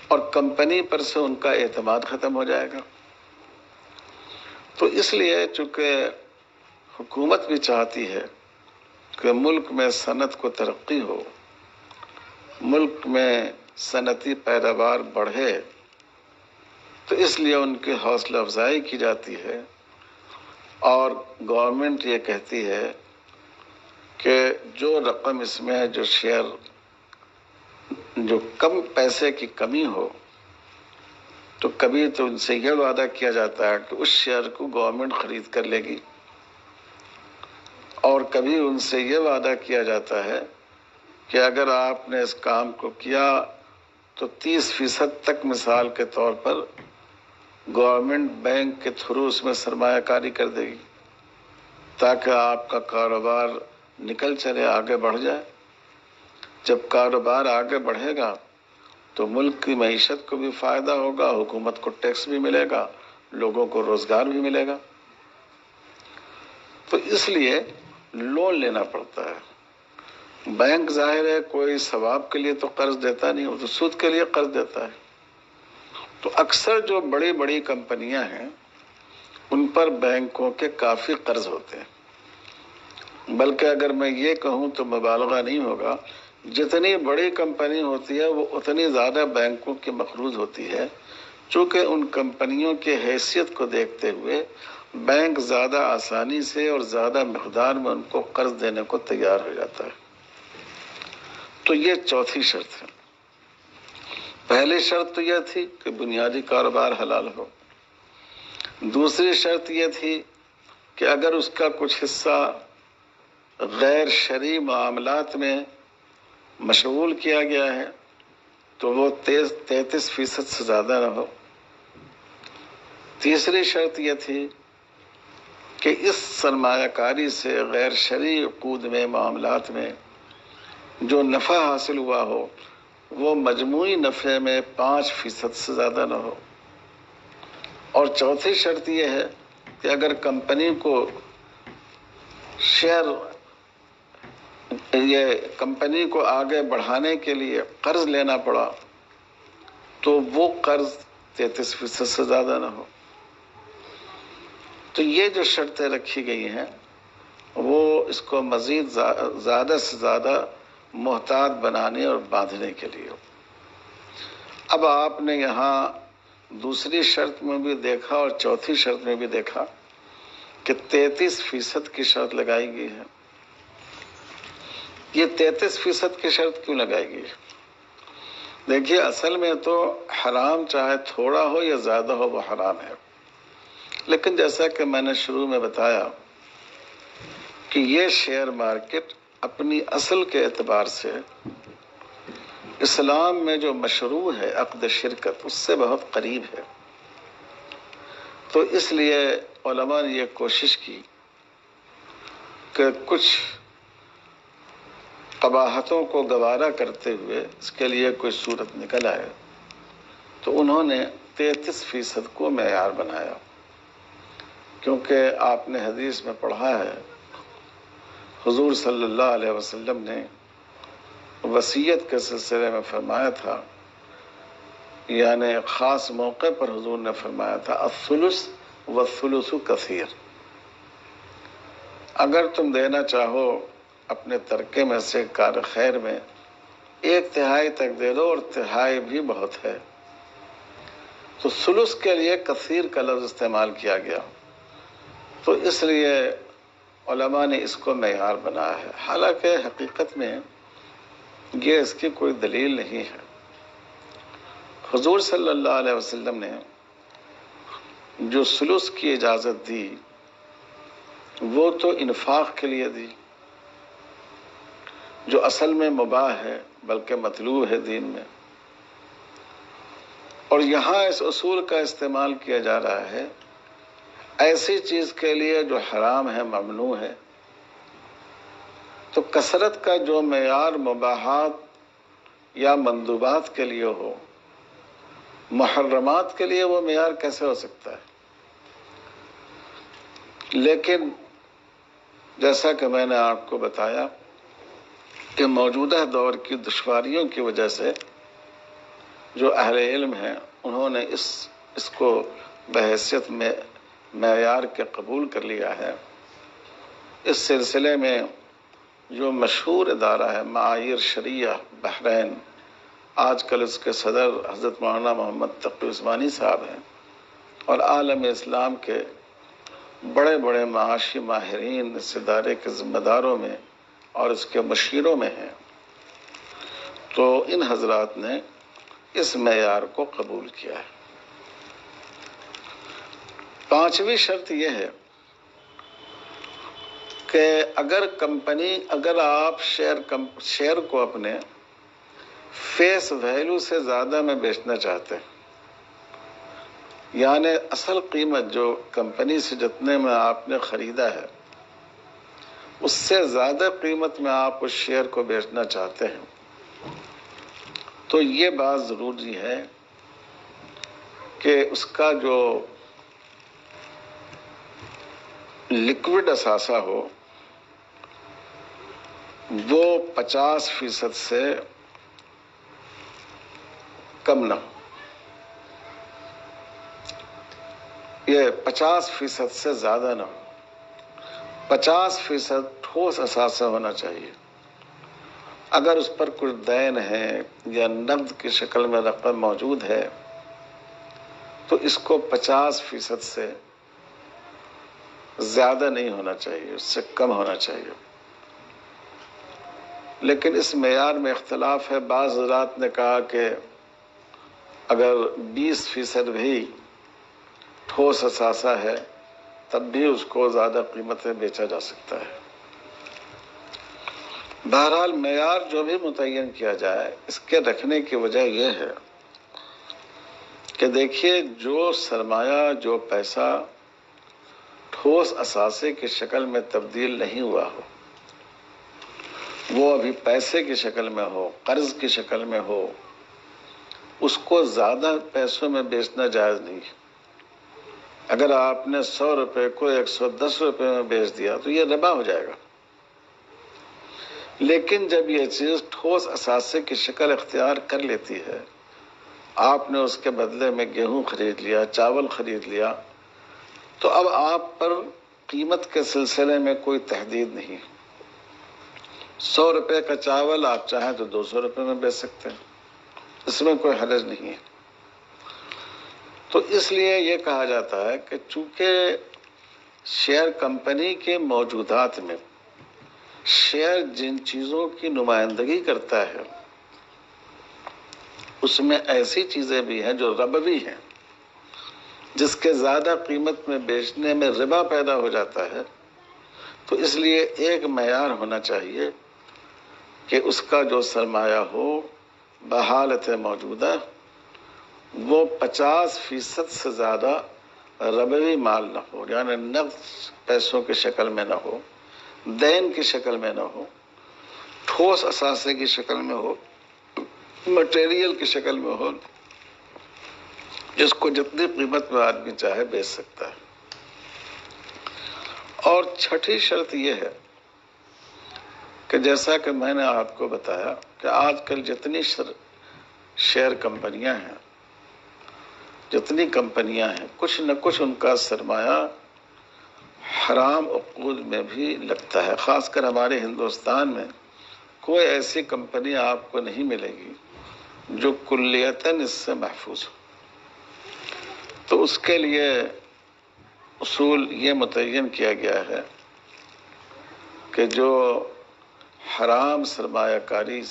اور کمپنی پر سے ان کا اعتماد ختم ہو جائے گا. تو اس لیے چونکہ حکومت بھی چاہتی ہے کہ ملک میں صنعت کو ترقی ہو, ملک میں صنعتی پیداوار بڑھے, تو اس لیے ان کی حوصلہ افزائی کی جاتی ہے. اور گورنمنٹ یہ کہتی ہے کہ جو رقم اس میں جو شیئر جو کم پیسے کی کمی ہو, تو کبھی تو ان سے یہ وعدہ کیا جاتا ہے کہ اس شیئر کو گورنمنٹ خرید کر لے گی, اور کبھی ان سے یہ وعدہ کیا جاتا ہے کہ اگر آپ نے اس کام کو کیا تو 30% تک مثال کے طور پر گورنمنٹ بینک کے تھرو اس میں سرمایہ کاری کر دے گی تاکہ آپ کا کاروبار نکل چلے, آگے بڑھ جائے. جب کاروبار آگے بڑھے گا تو ملک کی معیشت کو بھی فائدہ ہوگا, حکومت کو ٹیکس بھی ملے گا, لوگوں کو روزگار بھی ملے گا. تو اس لیے لون لینا پڑتا ہے. بینک ظاہر ہے کوئی ثواب کے لیے تو قرض دیتا نہیں, وہ تو سود کے لیے قرض دیتا ہے. تو اکثر جو بڑی بڑی کمپنیاں ہیں ان پر بینکوں کے کافی قرض ہوتے ہیں. بلکہ اگر میں یہ کہوں تو مبالغہ نہیں ہوگا, جتنی بڑی کمپنی ہوتی ہے وہ اتنی زیادہ بینکوں کی مقروض ہوتی ہے, چونکہ ان کمپنیوں کی حیثیت کو دیکھتے ہوئے بینک زیادہ آسانی سے اور زیادہ مقدار میں ان کو قرض دینے کو تیار ہو جاتا ہے۔ تو یہ چوتھی شرط ہے۔ پہلی شرط تو یہ تھی کہ بنیادی کاروبار حلال ہو۔ دوسری شرط یہ تھی کہ اگر اس کا کچھ حصہ غیر شرعی معاملات میں مشغول کیا گیا ہے تو وہ 33% سے زیادہ نہ ہو۔ تیسری شرط یہ تھی کہ اس سرمایہ کاری سے غیر شرعی عقود میں معاملات میں جو نفع حاصل ہوا ہو وہ مجموعی نفع میں 5% سے زیادہ نہ ہو۔ اور چوتھی شرط یہ ہے کہ اگر کمپنی کو کمپنی کو آگے بڑھانے کے لیے قرض لینا پڑا تو وہ قرض 33% سے زیادہ نہ ہو۔ تو یہ جو شرطیں رکھی گئی ہیں وہ اس کو مزید زیادہ سے زیادہ محتاط بنانے اور باندھنے کے لیے۔ اب آپ نے یہاں دوسری شرط میں بھی دیکھا اور چوتھی شرط میں بھی دیکھا کہ 33% کی شرط لگائی گئی ہے۔ یہ 33% کی شرط کیوں لگائی گئی؟ دیکھیے اصل میں تو حرام چاہے تھوڑا ہو یا زیادہ ہو وہ حرام ہے، لیکن جیسا کہ میں نے شروع میں بتایا کہ یہ شیئر مارکیٹ اپنی اصل کے اعتبار سے اسلام میں جو مشروع ہے عقد شرکت اس سے بہت قریب ہے۔ تو اس لیے علماء نے یہ کوشش کی کہ کچھ قباحتوں کو گوارا کرتے ہوئے اس کے لیے کوئی صورت نکل آئے، تو انہوں نے 33% کو معیار بنایا، کیونکہ آپ نے حدیث میں پڑھا ہے حضور صلی اللہ علیہ وسلم نے وصیت کے سلسلے میں فرمایا تھا، یعنی خاص موقع پر حضور نے فرمایا تھا الثلث والثلث کثیر، اگر تم دینا چاہو اپنے ترکے میں سے کار خیر میں 1/3 تک دے دو اور تہائی بھی بہت ہے۔ تو ثلث کے لیے کثیر کا لفظ استعمال کیا گیا، تو اس لیے علماء نے اس کو معیار بنایا ہے، حالانکہ حقیقت میں یہ اس کی کوئی دلیل نہیں ہے۔ حضور صلی اللہ علیہ وسلم نے جو ثلث کی اجازت دی وہ تو انفاق کے لیے دی، جو اصل میں مباح ہے بلکہ مطلوب ہے دین میں، اور یہاں اس اصول کا استعمال کیا جا رہا ہے ایسی چیز کے لیے جو حرام ہے، ممنوع ہے۔ تو کثرت کا جو معیار مباحات یا مندوبات کے لیے ہو، محرمات کے لیے وہ معیار کیسے ہو سکتا ہے؟ لیکن جیسا کہ میں نے آپ کو بتایا کہ موجودہ دور کی دشواریوں کی وجہ سے جو اہل علم ہیں انہوں نے اس کو بحیثیت میں معیار کے قبول کر لیا ہے۔ اس سلسلے میں جو مشہور ادارہ ہے معایر شریعہ بحرین، آج کل اس کے صدر حضرت مولانا محمد تقی عثمانی صاحب ہیں، اور عالم اسلام کے بڑے بڑے معاشی ماہرین اس ادارے کے ذمہ داروں میں اور اس کے مشیروں میں ہیں، تو ان حضرات نے اس معیار کو قبول کیا ہے۔ پانچویں شرط یہ ہے کہ اگر آپ شیئر کو اپنے فیس ویلیو سے زیادہ میں بیچنا چاہتے ہیں، یعنی اصل قیمت جو کمپنی سے جتنے میں آپ نے خریدا ہے اس سے زیادہ قیمت میں آپ اس شیئر کو بیچنا چاہتے ہیں، تو یہ بات ضروری ہے کہ اس کا جو لکوڈ اثاثہ ہو وہ 50% سے کم نہ ہو، یہ 50% سے زیادہ نہ ہو، 50% ٹھوس اثاثہ ہونا چاہیے۔ اگر اس پر کچھ دین ہے یا نقد کی شکل میں رقم موجود ہے تو اس کو 50% سے زیادہ نہیں ہونا چاہیے، اس سے کم ہونا چاہیے۔ لیکن اس معیار میں اختلاف ہے۔ بعض حضرات نے کہا کہ اگر 20% بھی ٹھوس اثاثہ ہے تب بھی اس کو زیادہ قیمت میں بیچا جا سکتا ہے۔ بہرحال معیار جو بھی متعین کیا جائے، اس کے رکھنے کی وجہ یہ ہے کہ دیکھیے جو سرمایہ، جو پیسہ ٹھوس اثاثے کی شکل میں تبدیل نہیں ہوا ہو، وہ ابھی پیسے کی شکل میں ہو، قرض کی شکل میں ہو، اس کو زیادہ پیسوں میں بیچنا جائز نہیں ہے۔ اگر آپ نے 100 روپے کو 110 روپے میں بیچ دیا تو یہ ربا ہو جائے گا۔ لیکن جب یہ چیز ٹھوس اثاثے کی شکل اختیار کر لیتی ہے، آپ نے اس کے بدلے میں گیہوں خرید لیا، چاول خرید لیا، تو اب آپ پر قیمت کے سلسلے میں کوئی تحدید نہیں۔ 100 روپے کا چاول آپ چاہیں تو 200 روپے میں بیچ سکتے ہیں، اس میں کوئی حرج نہیں ہے۔ تو اس لیے یہ کہا جاتا ہے کہ چونکہ شیئر کمپنی کے موجودات میں شیئر جن چیزوں کی نمائندگی کرتا ہے، اس میں ایسی چیزیں بھی ہیں جو ربوی ہیں، جس کے زیادہ قیمت میں بیچنے میں ربا پیدا ہو جاتا ہے۔ تو اس لیے ایک معیار ہونا چاہیے کہ اس کا جو سرمایہ ہو بحالت موجودہ وہ 50% سے زیادہ ربوی مال نہ ہو، یعنی نقد پیسوں کی شکل میں نہ ہو، دین کی شکل میں نہ ہو، ٹھوس اثاثے کی شکل میں ہو، مٹیریل کی شکل میں ہو، جس کو جتنی قیمت میں آدمی چاہے بیچ سکتا ہے۔ اور چھٹی شرط یہ ہے کہ جیسا کہ میں نے آپ کو بتایا کہ آج کل جتنی شیئر کمپنیاں ہیں، کچھ نہ کچھ ان کا سرمایہ حرام عقود میں بھی لگتا ہے۔ خاص کر ہمارے ہندوستان میں کوئی ایسی کمپنی آپ کو نہیں ملے گی جو کلیتاً اس سے محفوظ ہو۔ تو اس کے لیے اصول یہ متعین کیا گیا ہے کہ جو حرام سرمایہ کاری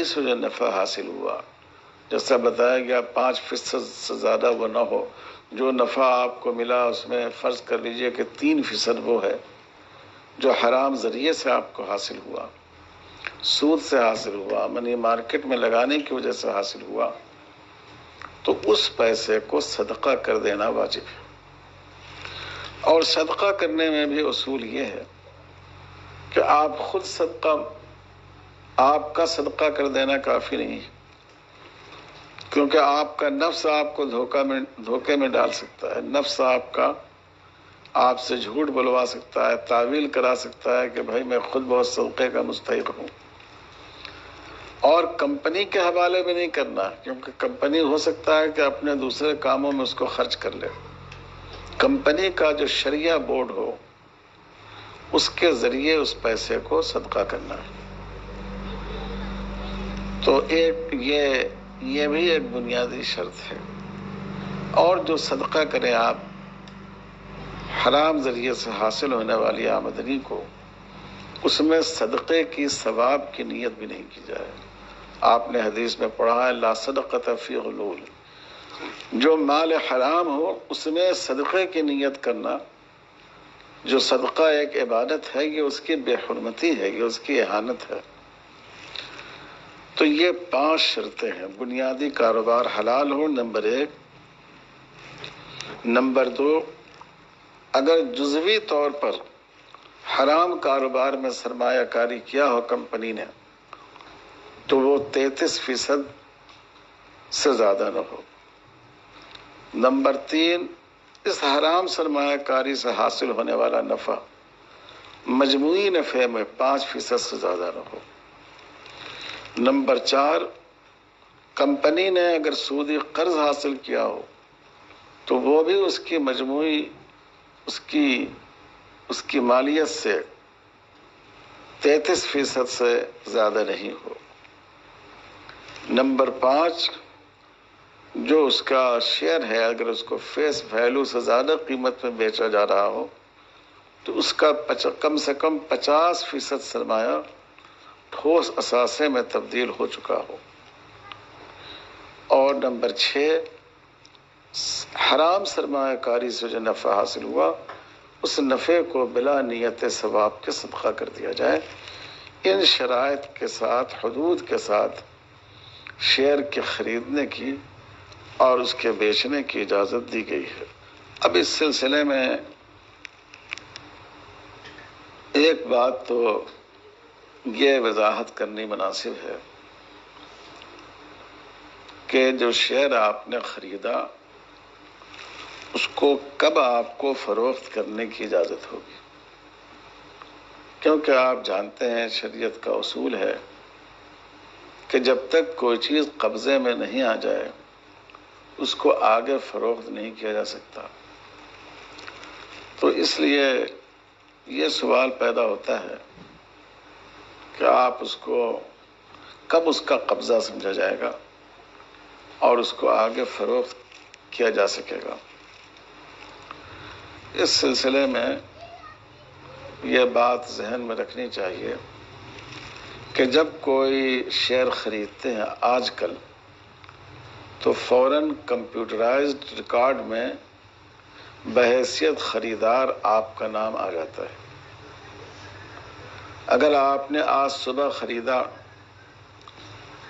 سے جو نفع حاصل ہوا، جیسا بتایا گیا 5% سے زیادہ وہ نہ ہو۔ جو نفع آپ کو ملا اس میں فرض کر لیجئے کہ 3% وہ ہے جو حرام ذریعے سے آپ کو حاصل ہوا، سود سے حاصل ہوا، منی مارکیٹ میں لگانے کی وجہ سے حاصل ہوا، تو اس پیسے کو صدقہ کر دینا واجب ہے۔ اور صدقہ کرنے میں بھی اصول یہ ہے کہ آپ کا صدقہ کر دینا کافی نہیں ہے، کیونکہ آپ کا نفس آپ کو دھوکے میں ڈال سکتا ہے۔ نفس آپ سے جھوٹ بلوا سکتا ہے، تعویل کرا سکتا ہے کہ بھائی میں خود بہت صدقے کا مستحق ہوں۔ اور کمپنی کے حوالے میں نہیں کرنا، کیونکہ کمپنی ہو سکتا ہے کہ اپنے دوسرے کاموں میں اس کو خرچ کر لے۔ کمپنی کا جو شرعیہ بورڈ ہو، اس کے ذریعے اس پیسے کو صدقہ کرنا ہے۔ تو یہ بھی ایک بنیادی شرط ہے۔ اور جو صدقہ کریں آپ، حرام ذریعے سے حاصل ہونے والی آمدنی کو، اس میں صدقے کی ثواب کی نیت بھی نہیں کی جائے۔ آپ نے حدیث میں پڑھا ہے لا صدقۃ فی غلول، جو مال حرام ہو اس میں صدقے کی نیت کرنا، جو صدقہ ایک عبادت ہے، یہ اس کی بے حرمتی ہے، یہ اس کی اہانت ہے۔ تو یہ 5 شرطیں ہیں۔ بنیادی کاروبار حلال ہو، نمبر 1۔ نمبر 2، اگر جزوی طور پر حرام کاروبار میں سرمایہ کاری کیا ہو کمپنی نے، تو وہ 33% سے زیادہ نہ ہو۔ نمبر 3، اس حرام سرمایہ کاری سے حاصل ہونے والا نفع مجموعی نفع میں 5% سے زیادہ نہ ہو۔ نمبر 4، کمپنی نے اگر سودی قرض حاصل کیا ہو تو وہ بھی اس کی مجموعی اس کی مالیت سے 33% سے زیادہ نہیں ہو۔ نمبر 5، جو اس کا شیئر ہے اگر اس کو فیس ویلو سے زیادہ قیمت میں بیچا جا رہا ہو تو اس کا کم سے کم 50% سرمایہ ٹھوس اثاثے میں تبدیل ہو چکا ہو۔ اور نمبر 6، حرام سرمایہ کاری سے جو نفع حاصل ہوا اس نفع کو بلا نیت ثواب کے صدقہ کر دیا جائے۔ ان شرائط کے ساتھ، حدود کے ساتھ شیئر کے خریدنے کی اور اس کے بیچنے کی اجازت دی گئی ہے۔ اب اس سلسلے میں ایک بات تو یہ وضاحت کرنی مناسب ہے کہ جو شیئر آپ نے خریدا اس کو کب آپ کو فروخت کرنے کی اجازت ہوگی، کیونکہ آپ جانتے ہیں شریعت کا اصول ہے کہ جب تک کوئی چیز قبضے میں نہیں آ جائے اس کو آگے فروخت نہیں کیا جا سکتا۔ تو اس لیے یہ سوال پیدا ہوتا ہے کہ آپ اس کو کب اس کا قبضہ سمجھا جائے گا اور اس کو آگے فروخت کیا جا سکے گا۔ اس سلسلے میں یہ بات ذہن میں رکھنی چاہیے کہ جب کوئی شیئر خریدتے ہیں آج کل تو فوراً کمپیوٹرائزڈ ریکارڈ میں بحیثیت خریدار آپ کا نام آ جاتا ہے۔ اگر آپ نے آج صبح خریدا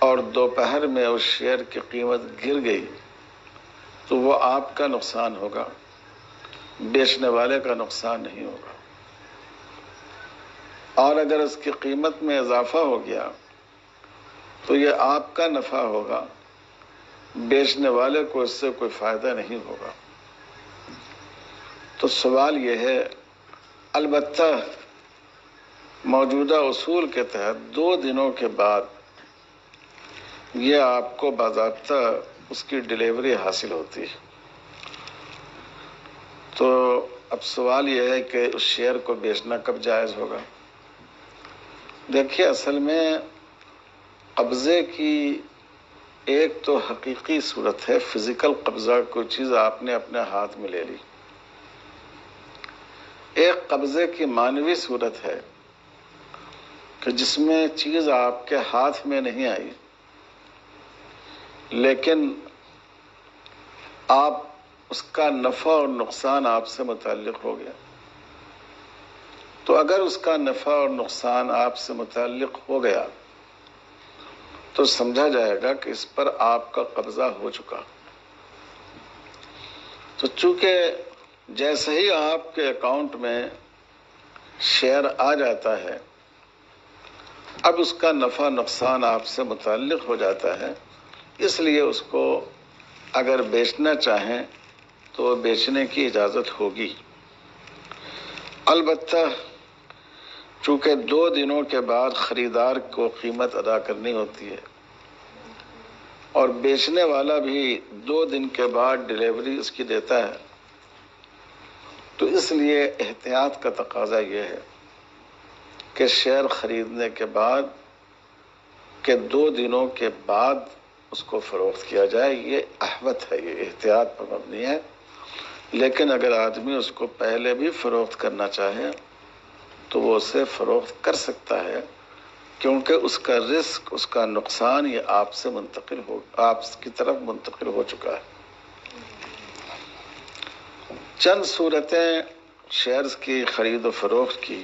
اور دوپہر میں اس شیئر کی قیمت گر گئی تو وہ آپ کا نقصان ہوگا، بیچنے والے کا نقصان نہیں ہوگا۔ اور اگر اس کی قیمت میں اضافہ ہو گیا تو یہ آپ کا نفع ہوگا، بیچنے والے کو اس سے کوئی فائدہ نہیں ہوگا۔ تو سوال یہ ہے، البتہ موجودہ اصول کے تحت 2 دنوں کے بعد یہ آپ کو باضابطہ اس کی ڈیلیوری حاصل ہوتی ہے۔ تو اب سوال یہ ہے کہ اس شیئر کو بیچنا کب جائز ہوگا؟ دیکھیے، اصل میں قبضے کی ایک تو حقیقی صورت ہے، فزیکل قبضہ، کوئی چیز آپ نے اپنے ہاتھ میں لے لی۔ ایک قبضے کی معنوی صورت ہے کہ جس میں چیز آپ کے ہاتھ میں نہیں آئی لیکن آپ اس کا نفع اور نقصان آپ سے متعلق ہو گیا۔ تو اگر اس کا نفع اور نقصان آپ سے متعلق ہو گیا تو سمجھا جائے گا کہ اس پر آپ کا قبضہ ہو چکا۔ تو چونکہ جیسے ہی آپ کے اکاؤنٹ میں شیئر آ جاتا ہے اب اس کا نفع نقصان آپ سے متعلق ہو جاتا ہے، اس لیے اس کو اگر بیچنا چاہیں تو بیچنے کی اجازت ہوگی۔ البتہ چونکہ 2 دنوں کے بعد خریدار کو قیمت ادا کرنی ہوتی ہے اور بیچنے والا بھی 2 دن کے بعد ڈیلیوری اس کی دیتا ہے، تو اس لیے احتیاط کا تقاضا یہ ہے کہ شیئر خریدنے کے بعد کہ 2 دنوں کے بعد اس کو فروخت کیا جائے۔ یہ احوط ہے، یہ احتیاط پر مبنی ہے۔ لیکن اگر آدمی اس کو پہلے بھی فروخت کرنا چاہے تو وہ اسے فروخت کر سکتا ہے، کیونکہ اس کا رزق، اس کا نقصان یہ آپ سے منتقل ہو، آپ کی طرف منتقل ہو چکا ہے۔ چند صورتیں شیئرز کی خرید و فروخت کی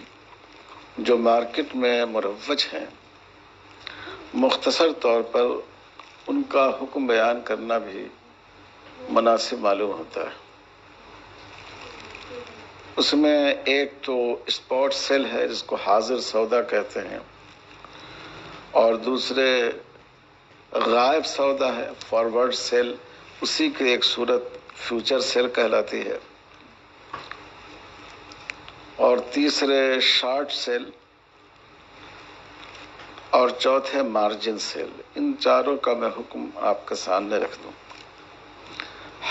جو مارکیٹ میں مروج ہیں، مختصر طور پر ان کا حکم بیان کرنا بھی مناسب معلوم ہوتا ہے۔ اس میں ایک تو اسپاٹ سیل ہے جس کو حاضر سودا کہتے ہیں، اور دوسرے غائب سودا ہے، فارورڈ سیل، اسی کی ایک صورت فیوچر سیل کہلاتی ہے، اور تیسرے شارٹ سیل، اور چوتھے مارجن سیل۔ ان چاروں کا میں حکم آپ کے سامنے رکھ دوں۔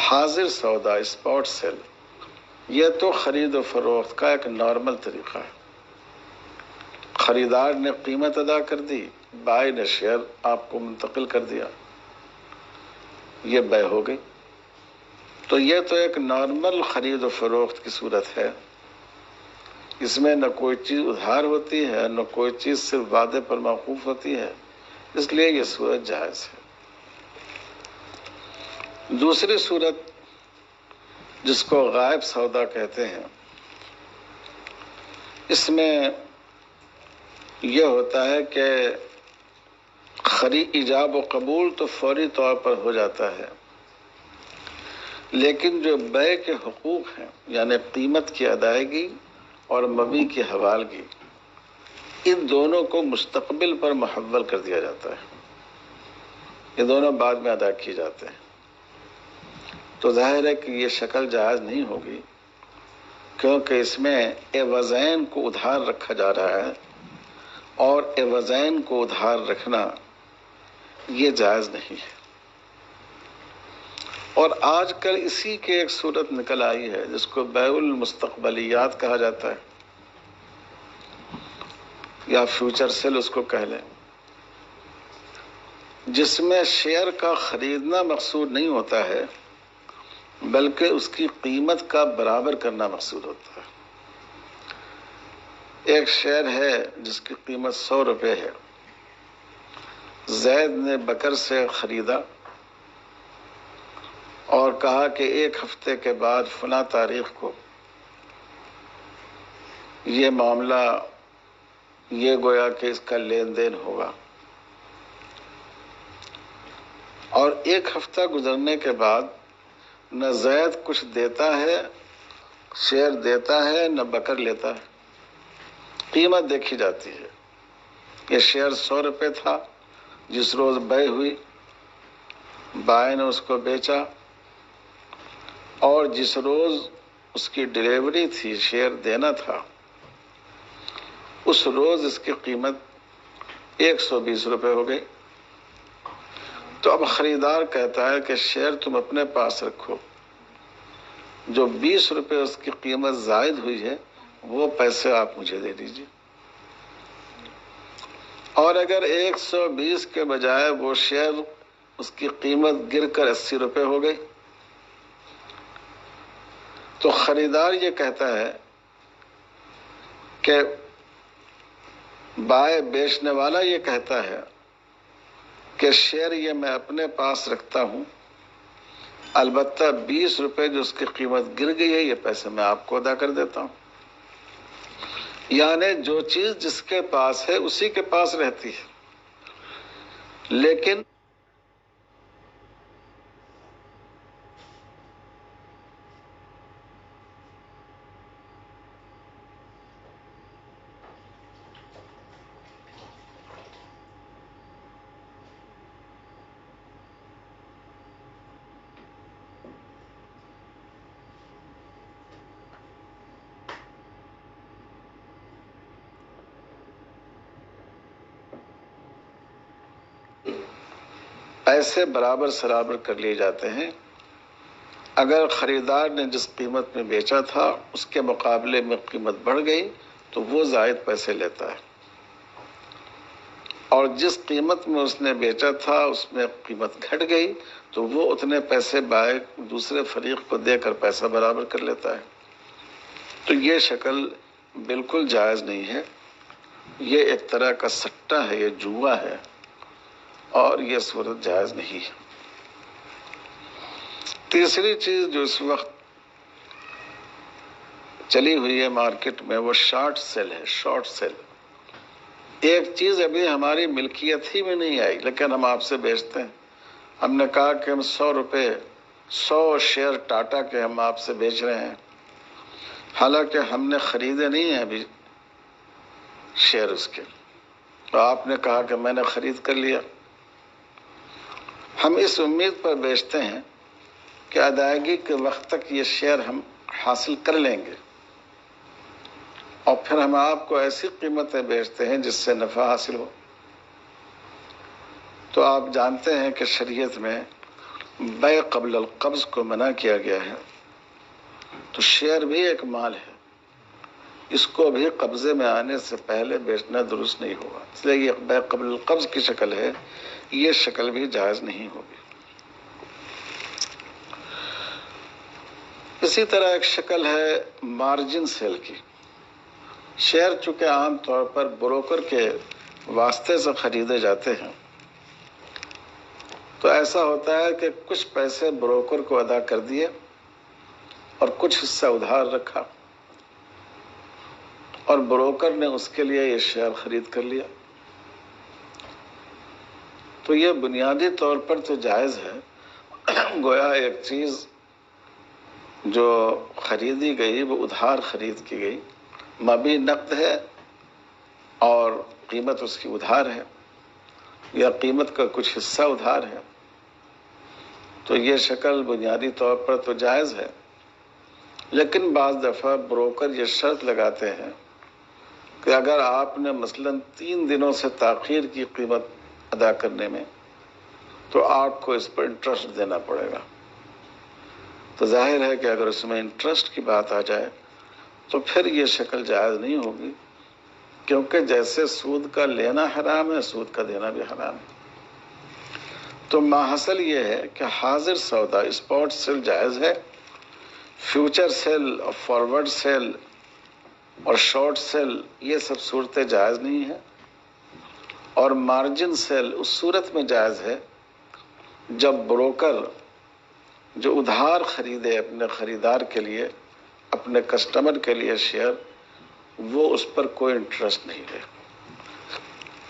حاضر سودا، اسپاٹ سیل، یہ تو خرید و فروخت کا ایک نارمل طریقہ ہے۔ خریدار نے قیمت ادا کر دی، بائی نے شیئر آپ کو منتقل کر دیا۔ یہ بے ہو گئی۔ تو یہ تو ایک نارمل خرید و فروخت کی صورت ہے، اس میں نہ کوئی چیز ادھار ہوتی ہے، نہ کوئی چیز صرف وعدے پر موقوف ہوتی ہے، اس لیے یہ صورت جائز ہے۔ دوسری صورت جس کو غائب سودا کہتے ہیں، اس میں یہ ہوتا ہے کہ ایجاب و قبول تو فوری طور پر ہو جاتا ہے، لیکن جو بیع کے حقوق ہیں یعنی قیمت کی ادائیگی اور مبیع کی حوالگی، ان دونوں کو مستقبل پر محول کر دیا جاتا ہے، یہ دونوں بعد میں ادا کیے جاتے ہیں۔ تو ظاہر ہے کہ یہ شکل جائز نہیں ہوگی، کیونکہ اس میں عوضین کو ادھار رکھا جا رہا ہے، اور عوضین کو ادھار رکھنا یہ جائز نہیں ہے۔ اور آج کل اسی کی ایک صورت نکل آئی ہے جس کو بیع المستقبلیات کہا جاتا ہے، یا فیوچر سیل اس کو کہہ لیں، جس میں شیئر کا خریدنا مقصود نہیں ہوتا ہے بلکہ اس کی قیمت کا برابر کرنا مقصود ہوتا ہے۔ ایک شیئر ہے جس کی قیمت 100 روپے ہے، زید نے بکر سے خریدا اور کہا کہ 1 ہفتے کے بعد فلاں تاریخ کو یہ معاملہ، یہ گویا کہ اس کا لین دین ہوگا، اور 1 ہفتہ گزرنے کے بعد نہ زید کچھ دیتا ہے، شیئر دیتا ہے، نہ بکر لیتا ہے، قیمت دیکھی جاتی ہے۔ یہ شیئر 100 روپے تھا، جس روز بیع ہوئی بائیں نے اس کو بیچا، اور جس روز اس کی ڈیلیوری تھی، شیئر دینا تھا، اس روز اس کی قیمت 120 روپے ہو گئی۔ تو اب خریدار کہتا ہے کہ شیئر تم اپنے پاس رکھو، جو 20 روپے اس کی قیمت زائد ہوئی ہے وہ پیسے آپ مجھے دے دیجیے۔ اور اگر 120 کے بجائے وہ شیئر اس کی قیمت گر کر 80 روپے ہو گئی، تو خریدار یہ کہتا ہے کہ بائیں بیچنے والا یہ کہتا ہے کہ شیئر یہ میں اپنے پاس رکھتا ہوں، البتہ 20 روپے جو اس کی قیمت گر گئی ہے یہ پیسے میں آپ کو ادا کر دیتا ہوں۔ یعنی جو چیز جس کے پاس ہے اسی کے پاس رہتی ہے، لیکن پیسے برابر سرابر کر لیے جاتے ہیں۔ اگر خریدار نے جس قیمت میں بیچا تھا اس کے مقابلے میں قیمت بڑھ گئی تو وہ زائد پیسے لیتا ہے، اور جس قیمت میں اس نے بیچا تھا اس میں قیمت گھٹ گئی تو وہ اتنے پیسے بائیں دوسرے فریق کو دے کر پیسہ برابر کر لیتا ہے۔ تو یہ شکل بالکل جائز نہیں ہے، یہ ایک طرح کا سٹہ ہے، یہ جوا ہے، اور یہ صورت جائز نہیں ہے۔ تیسری چیز جو اس وقت چلی ہوئی ہے مارکیٹ میں وہ شارٹ سیل ہے، شارٹ سیل۔ ایک چیز ابھی ہماری ملکیت ہی میں نہیں آئی لیکن ہم آپ سے بیچتے ہیں۔ ہم نے کہا کہ ہم 100 روپے 100 شیئر ٹاٹا کے ہم آپ سے بیچ رہے ہیں، حالانکہ ہم نے خریدے نہیں ہیں ابھی شیئر اس کے، تو آپ نے کہا کہ میں نے خرید کر لیا۔ ہم اس امید پر بیچتے ہیں کہ ادائیگی کے وقت تک یہ شیئر ہم حاصل کر لیں گے، اور پھر ہم آپ کو ایسی قیمتیں بیچتے ہیں جس سے نفع حاصل ہو۔ تو آپ جانتے ہیں کہ شریعت میں بیع قبل القبض کو منع کیا گیا ہے، تو شیئر بھی ایک مال ہے، اس کو بھی قبضے میں آنے سے پہلے بیچنا درست نہیں ہوگا، اس لیے یہ بیع قبل القبض کی شکل ہے، یہ شکل بھی جائز نہیں ہوگی۔ اسی طرح ایک شکل ہے مارجن سیل کی. شیئر چونکہ عام طور پر بروکر کے واسطے سے خریدے جاتے ہیں، تو ایسا ہوتا ہے کہ کچھ پیسے بروکر کو ادا کر دیے اور کچھ حصہ ادھار رکھا، اور بروکر نے اس کے لیے یہ شیئر خرید کر لیا. تو یہ بنیادی طور پر تو جائز ہے. گویا ایک چیز جو خریدی گئی وہ ادھار خرید کی گئی، مبیع نقد ہے اور قیمت اس کی ادھار ہے، یا قیمت کا کچھ حصہ ادھار ہے، تو یہ شکل بنیادی طور پر تو جائز ہے. لیکن بعض دفعہ بروکر یہ شرط لگاتے ہیں کہ اگر آپ نے مثلاً 3 دنوں سے تاخیر کی قیمت ادا کرنے میں، تو آپ کو اس پر انٹرسٹ دینا پڑے گا. تو ظاہر ہے کہ اگر اس میں انٹرسٹ کی بات آ جائے تو پھر یہ شکل جائز نہیں ہوگی، کیونکہ جیسے سود کا لینا حرام ہے، سود کا دینا بھی حرام ہے. تو ماحصل یہ ہے کہ حاضر سودا اسپاٹ سیل جائز ہے، فیوچر سیل اور فارورڈ سیل اور شارٹ سیل یہ سب صورتیں جائز نہیں ہیں. اور مارجن سیل اس صورت میں جائز ہے جب بروکر جو ادھار خریدے اپنے خریدار کے لیے، اپنے کسٹمر کے لیے شیئر، وہ اس پر کوئی انٹرسٹ نہیں لے.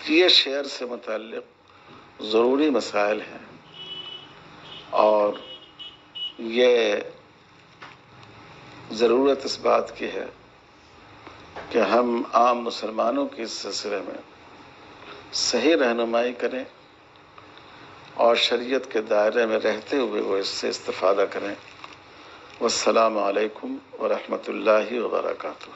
یہ شیئر سے متعلق ضروری مسائل ہیں، اور یہ ضرورت اس بات کی ہے کہ ہم عام مسلمانوں کی اس سلسلے میں صحیح رہنمائی کریں اور شریعت کے دائرے میں رہتے ہوئے وہ اس سے استفادہ کریں. والسلام علیکم ورحمۃ اللہ وبرکاتہ.